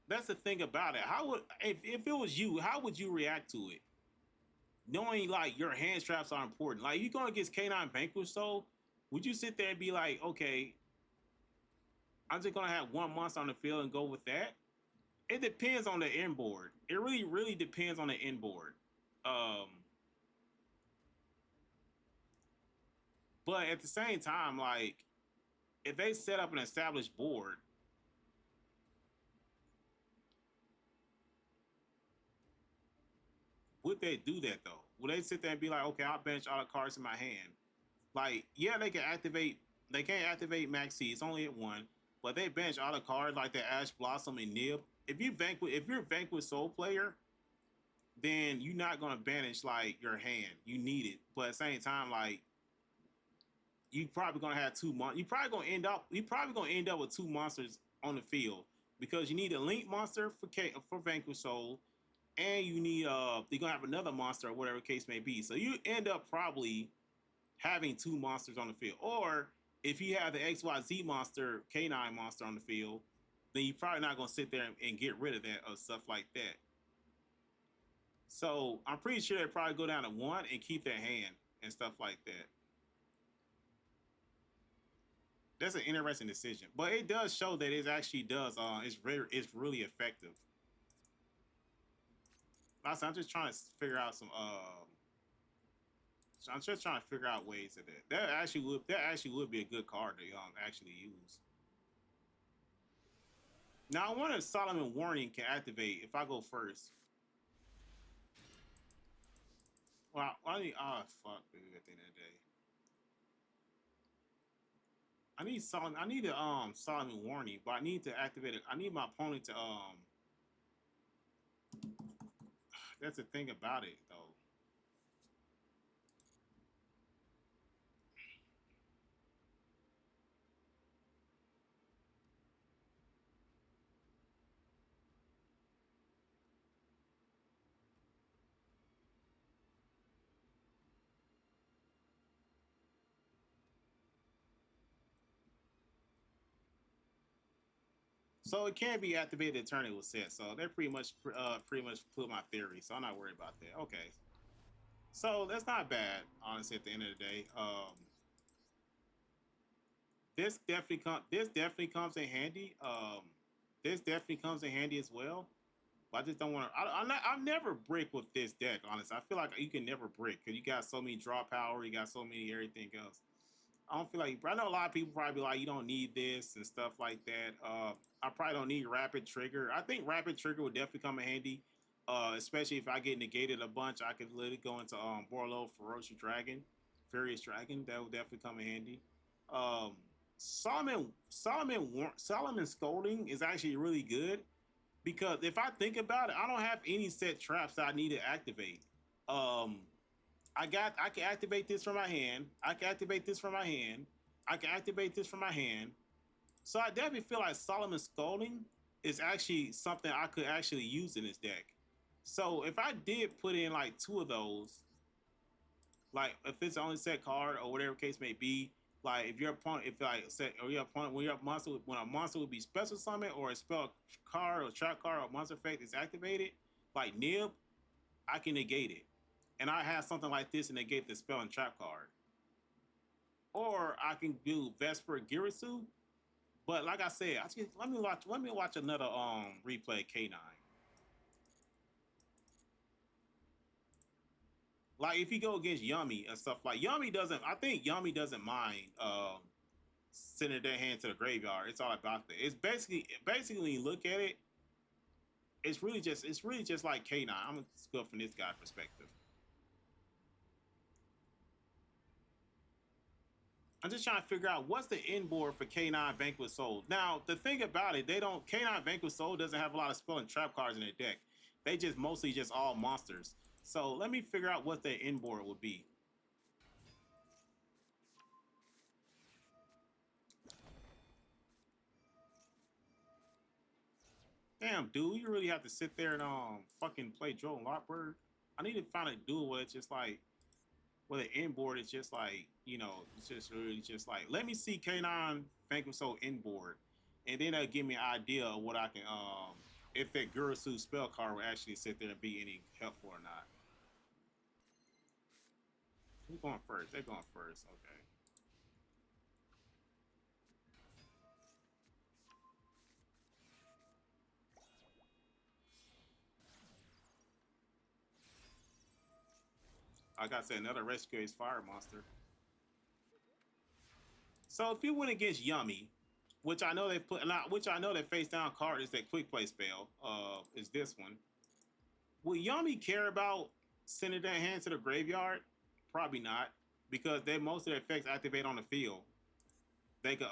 that's the thing about it. How would if it was you? How would you react to it? Knowing like your hand straps are important. Like, you going against K9 Vanquish Soul, would you sit there and be like, okay, I'm just gonna have one monster on the field and go with that? It depends on the end board. It really, really depends on the end board. Um, but at the same time, like, if they set up an established board, would they do that though? Would they sit there and be like, okay, I'll bench all the cards in my hand? Like, yeah, they can activate. They can't activate Max C. It's only at one, but they bench all the cards like the Ash Blossom and Nib. If you're a Vanquish Soul player, then you're not gonna banish like your hand. You need it, but at the same time, like, you probably gonna have two monsters. You probably gonna end up with two monsters on the field because you need a Link monster for Vanquish Soul, and you need you're gonna have another monster or whatever case may be. So you end up probably having two monsters on the field. Or if you have the XYZ monster, K9 monster on the field, then you're probably not gonna sit there and get rid of that or stuff like that. So I'm pretty sure they probably go down to one and keep their hand and stuff like that. That's an interesting decision, but it does show that it actually does. It's really effective. Also, I'm just trying to figure out some. So I'm just trying to figure out ways of that. That actually would be a good card to actually use. Now I wonder if Solomon Warning can activate if I go first. Well, I need. Oh fuck, dude! At the end of the day, I need Solomon. I need a Solomon Warning, but I need to activate it. I need my opponent to That's the thing about it though. So it can be activated. The turn it was set. So they pretty much put my theory. So I'm not worried about that. Okay. So that's not bad, honestly. At the end of the day, this definitely comes in handy. This definitely comes in handy as well. But I just don't want to. I'm never brick with this deck. Honestly, I feel like you can never brick because you got so many draw power. You got so many everything else. I don't feel like. I know a lot of people probably be like, you don't need this and stuff like that. I probably don't need rapid trigger. I think rapid trigger would definitely come in handy, especially if I get negated a bunch. I could literally go into Borlo Ferocious Dragon, Furious Dragon. That would definitely come in handy. Um, Solomon Scolding is actually really good because if I think about it, I don't have any set traps that I need to activate. Um, I can activate this from my hand. I can activate this from my hand. I can activate this from my hand. So I definitely feel like Solomon Scolding is actually something I could actually use in this deck. So if I did put in like two of those, like if it's only set card or whatever case may be, like if your opponent, if like set or your opponent, when a monster would be special summon or a spell card or trap card or monster effect is activated, like Nib, I can negate it, and I have something like this and negate the spell and trap card. Or I can do Vesper Girisu, but like I said, I just let me watch another replay K9. Like if you go against Yummy and stuff like Yummy doesn't, I think Yummy doesn't mind sending their hand to the graveyard. It's all about that. It's basically when you look at it, it's really just like K9. I'm gonna go from this guy perspective. I'm just trying to figure out what's the end board for K9 Vanquish Soul. Now, the thing about it, they don't K9 Vanquish Soul doesn't have a lot of spell and trap cards in their deck. They just mostly just all monsters. So let me figure out what their end board would be. Damn, dude, you really have to sit there and fucking play Joe Lockberg. I need to find a duel where it's just like where the inboard is just like, it's just really just like let me see K9 Vanquish Soul inboard. And then that'll give me an idea of what I can if that Gurasu spell card will actually sit there and be any helpful or not. Who's going first? They're going first, okay. Like I said, another rescue is fire monster. So if you went against Yummy, which I know they put, which I know that face down card is that quick play spell. Is this one? Will Yummy care about sending their hand to the graveyard? Probably not, because they most of their effects activate on the field. They can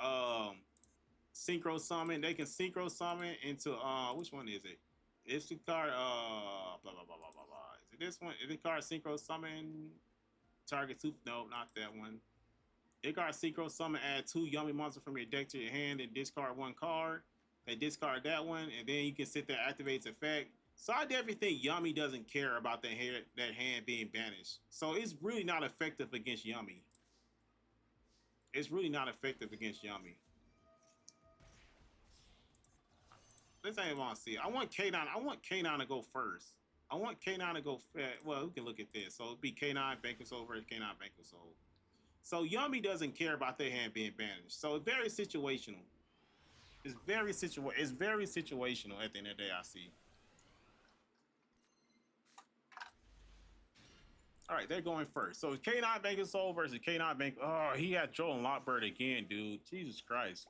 synchro summon. They can synchro summon into which one is it? It's the card blah blah blah blah blah blah. Is it this one? Is the card synchro summon target two? No, not that one. Icar Synchro Summon, add two Yummy monsters from your deck to your hand and discard one card. And discard that one, and then you can sit there, activate its effect. So I definitely think Yummy doesn't care about that hand being banished. So it's really not effective against Yummy. It's really not effective against Yummy. This ain't want to see. I want K9. I want K9 to go first. I want K9 to go. Well, we can look at this. So it'd be K9 Banquet over K9 Banquet Soul. So Yummy doesn't care about their hand being banished. So it's very situational. It's very situational at the end of the day. I see. All right, they're going first. So it's K9 Banquet Soul versus K9 Bank. Oh, he had Joel and Lockbird again, dude. Jesus Christ.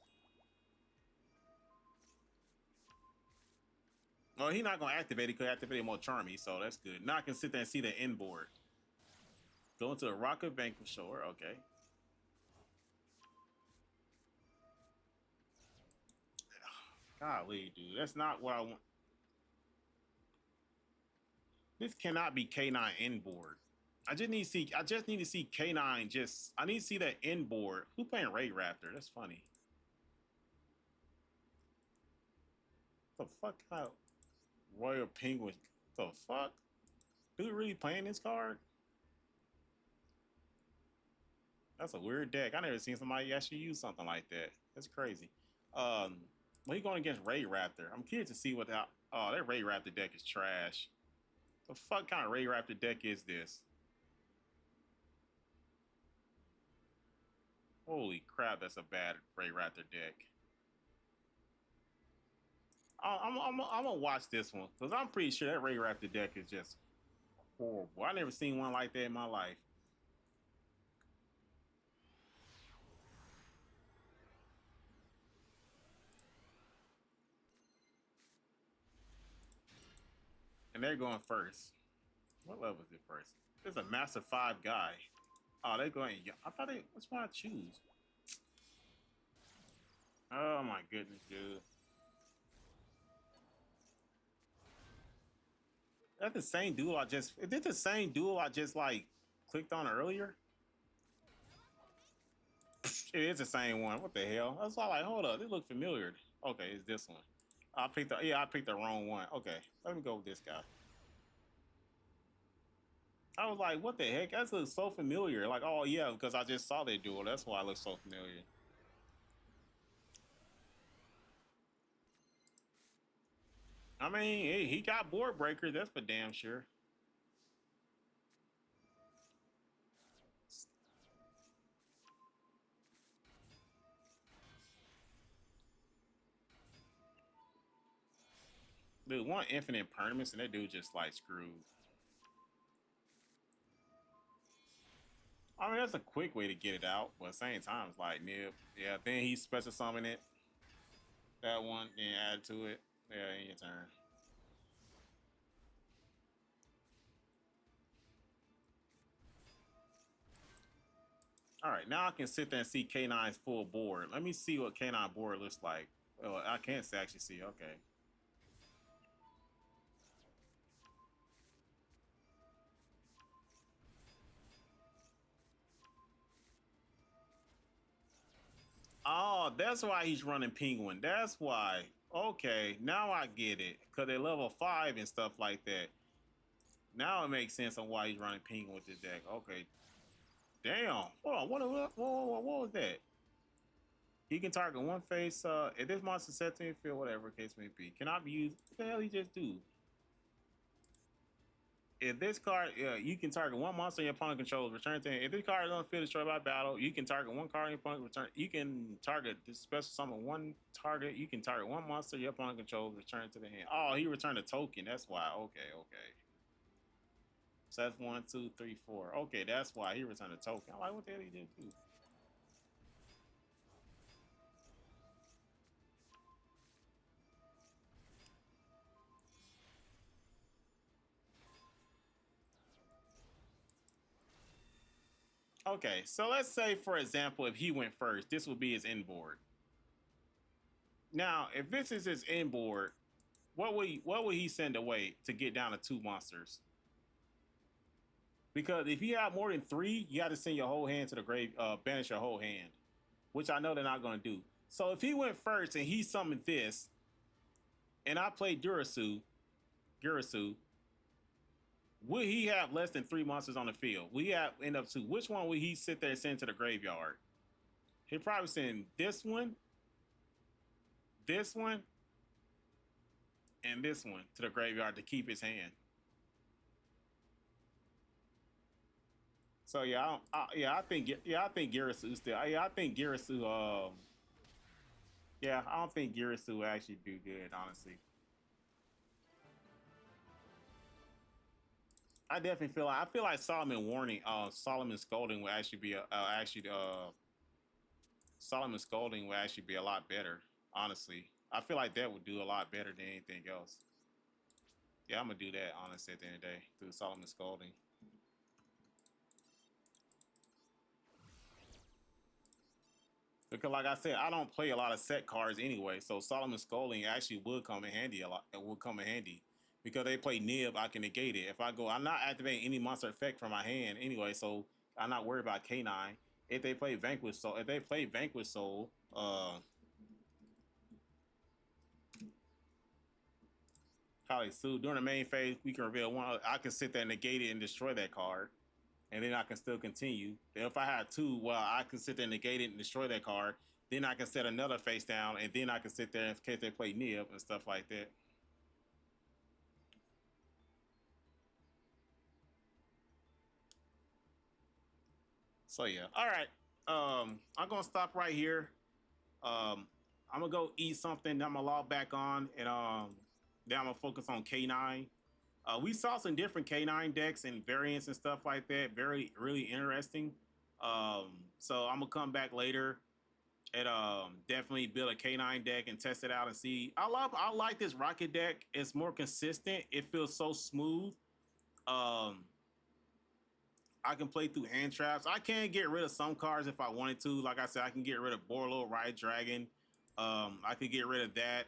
Well, he's not gonna activate it because activate more Charmy, so that's good. Now I can sit there and see the end board. Go into the Rokket Vanquisher, okay. Golly, dude, that's not what I want. This cannot be K9 end board. I just need to see. I just need to see K9. Just I need to see that end board. Who playing Ray Raptor? That's funny. The fuck out. Royal Penguin. The fuck? Dude really playing this card? That's a weird deck. I never seen somebody actually use something like that. That's crazy. When he going against Ray Raptor, I'm curious to see what that. Oh, that Ray Raptor deck is trash. The fuck kind of Ray Raptor deck is this? Holy crap, that's a bad Ray Raptor deck. I'm gonna watch this one because I'm pretty sure that Ray Raptor deck is just horrible. I never seen one like that in my life. And they're going first. What level is it first? There's a massive 5 guy. Oh, they're going. I thought they. Which one I choose? Oh my goodness, dude. That's the same duel I just. Is this the same duel I just like clicked on earlier? It is the same one. What the hell? That's all like. Hold up, this look familiar. Okay, it's this one. I picked the wrong one. Okay, let me go with this guy. I was like, what the heck? That looks so familiar. Like, oh yeah, because I just saw that duel. That's why it looks so familiar. I mean, he got board breakers. That's for damn sure. Dude, one infinite permanence and that dude just like screwed. I mean, that's a quick way to get it out, but at the same time, it's like, nib. Yeah, then he special summon it. That one, then add to it. Yeah, in your turn. All right, now I can sit there and see K9's full board. Let me see what K9 board looks like. Oh, I can't actually see. Okay. Oh, that's why he's running Penguin. That's why. Okay, now I get it. Because they're level 5 and stuff like that. Now it makes sense on why he's running Penguin with this deck. Okay. Damn. Hold on. What was that? He can target one face. If this monster set to field, whatever case may be, cannot be used. What the hell he just do? If this card, you can target one monster your opponent controls. Return to him. If this card is on the field destroyed by battle, you can target one card your opponent return. You can target this special summon one target. You can target one monster your opponent controls. Return to the hand. Oh, he returned a token. That's why. Okay, okay. So that's 1, 2, 3, 4. Okay, that's why he returned a token. I'm like, what the hell he did do? Okay, so let's say, for example, if he went first, this would be his end board. Now, if this is his end board, what would he send away to get down to 2 monsters? Because if you have more than 3, you got to send your whole hand to the grave, banish your whole hand, which I know they're not going to do. So if he went first and he summoned this, and I played Durasu, Girasu, would he have less than 3 monsters on the field? We have end up 2. Which one would he sit there and send to the graveyard? He'd probably send this one, and this one to the graveyard to keep his hand. So yeah, I think Girasu still. I think Girasu. Yeah, I don't think Girasu will actually do good, honestly. I definitely feel like Solomon Warning, Solomon Scolding will actually be Solomon Scolding will actually be a lot better. Honestly, I feel like that would do a lot better than anything else. Yeah, I'm gonna do that honestly at the end of the day through Solomon Scolding. Because like I said, I don't play a lot of set cards anyway, so Solomon Scolding actually would come in handy a lot. It would come in handy because they play Nib, I can negate it. If I go, I'm not activating any monster effect from my hand anyway, so I'm not worried about K9. If they play Vanquish Soul, Kali Sue during the main phase, we can reveal one. I can sit there, negate it, and destroy that card, and then I can still continue. Then if I have 2, well, I can sit there, negate it, and destroy that card. Then I can set another face down, and then I can sit there in case they play Nib and stuff like that. So yeah, all right. I'm gonna stop right here. I'm gonna go eat something. Then I'm gonna log back on, and then I'm gonna focus on K9. We saw some different K9 decks and variants and stuff like that. Really interesting. So I'm gonna come back later and definitely build a K9 deck and test it out and see. I like this Rokket deck. It's more consistent. It feels so smooth. Um, I can play through hand traps. I can get rid of some cards if I wanted to. Like I said, I can get rid of Borlo, Riot Dragon. I could get rid of that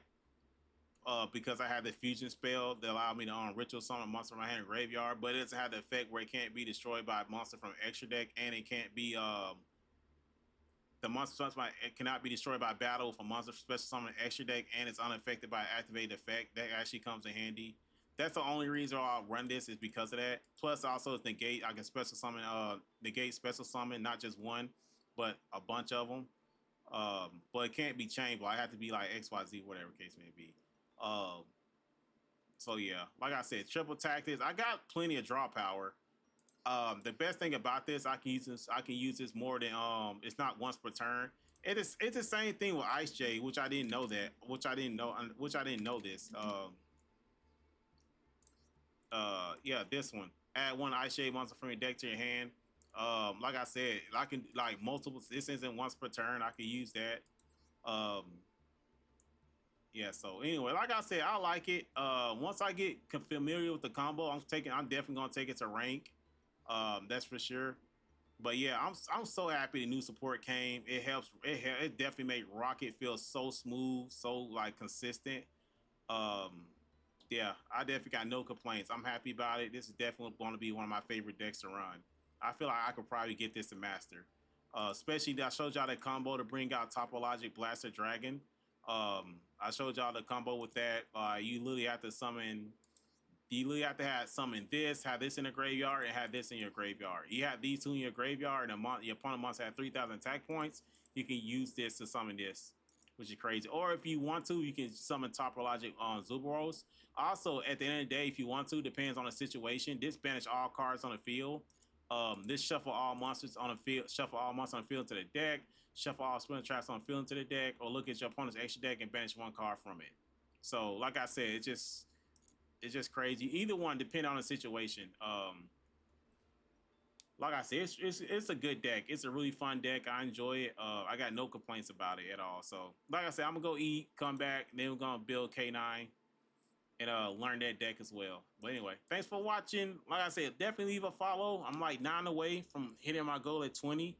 because I have the fusion spell that allowed me to ritual summon a monster from my hand graveyard, but it doesn't have the effect where it can't be destroyed by a monster from extra deck, and it can't be the monster it cannot be destroyed by battle if a monster special summon an extra deck and it's unaffected by an activated effect. That actually comes in handy. That's the only reason why I'll run this is because of that. Plus, also it's negate. I can special summon, negate special summon, not just one, but a bunch of them. But it can't be changeable. I have to be like XYZ, whatever case may be. So yeah, like I said, triple tactics. I got plenty of draw power. The best thing about this, I can use this more than it's not once per turn. It's the same thing with Ice J, which I didn't know this. Yeah, this one. Add 1 Ice J monster from your deck to your hand. Like I said, I can like multiple. This isn't once per turn. I can use that. Yeah, so anyway, like I said, I like it. Once I get familiar with the combo, I'm definitely gonna take it to rank. That's for sure. But yeah, I'm so happy the new support came. It helps. It definitely made Rokket feel so smooth, so like consistent. Um, yeah, I definitely got no complaints. I'm happy about it. This is definitely going to be one of my favorite decks to run. I feel like I could probably get this to master. Especially I showed y'all that combo to bring out Topologic Blaster Dragon. I showed y'all the combo with that. You literally have to summon. You literally have to summon this, have this in the graveyard, and have this in your graveyard. You have these 2 in your graveyard, and your opponent must have 3,000 attack points. You can use this to summon this, which is crazy. Or if you want to, you can summon Topologic on Zubaros. Also, at the end of the day, if you want to, depends on the situation. This banish all cards on the field. This shuffle all monsters on the field. Shuffle all monsters on the field to the deck. Shuffle all splinter traps on the field into the deck. Or look at your opponent's extra deck and banish 1 card from it. So, like I said, it's just crazy. Either one, depending on the situation. Like I said, it's a good deck. It's a really fun deck. I enjoy it. I got no complaints about it at all. So, like I said, I'm gonna go eat, come back, and then we're gonna build K9 and learn that deck as well. But anyway, thanks for watching. Like I said, definitely leave a follow. I'm like 9 away from hitting my goal at 20.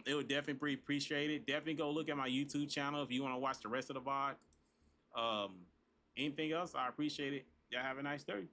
It would definitely be appreciated. Definitely go look at my YouTube channel if you want to watch the rest of the VOD. Anything else, I appreciate it. Y'all have a nice day.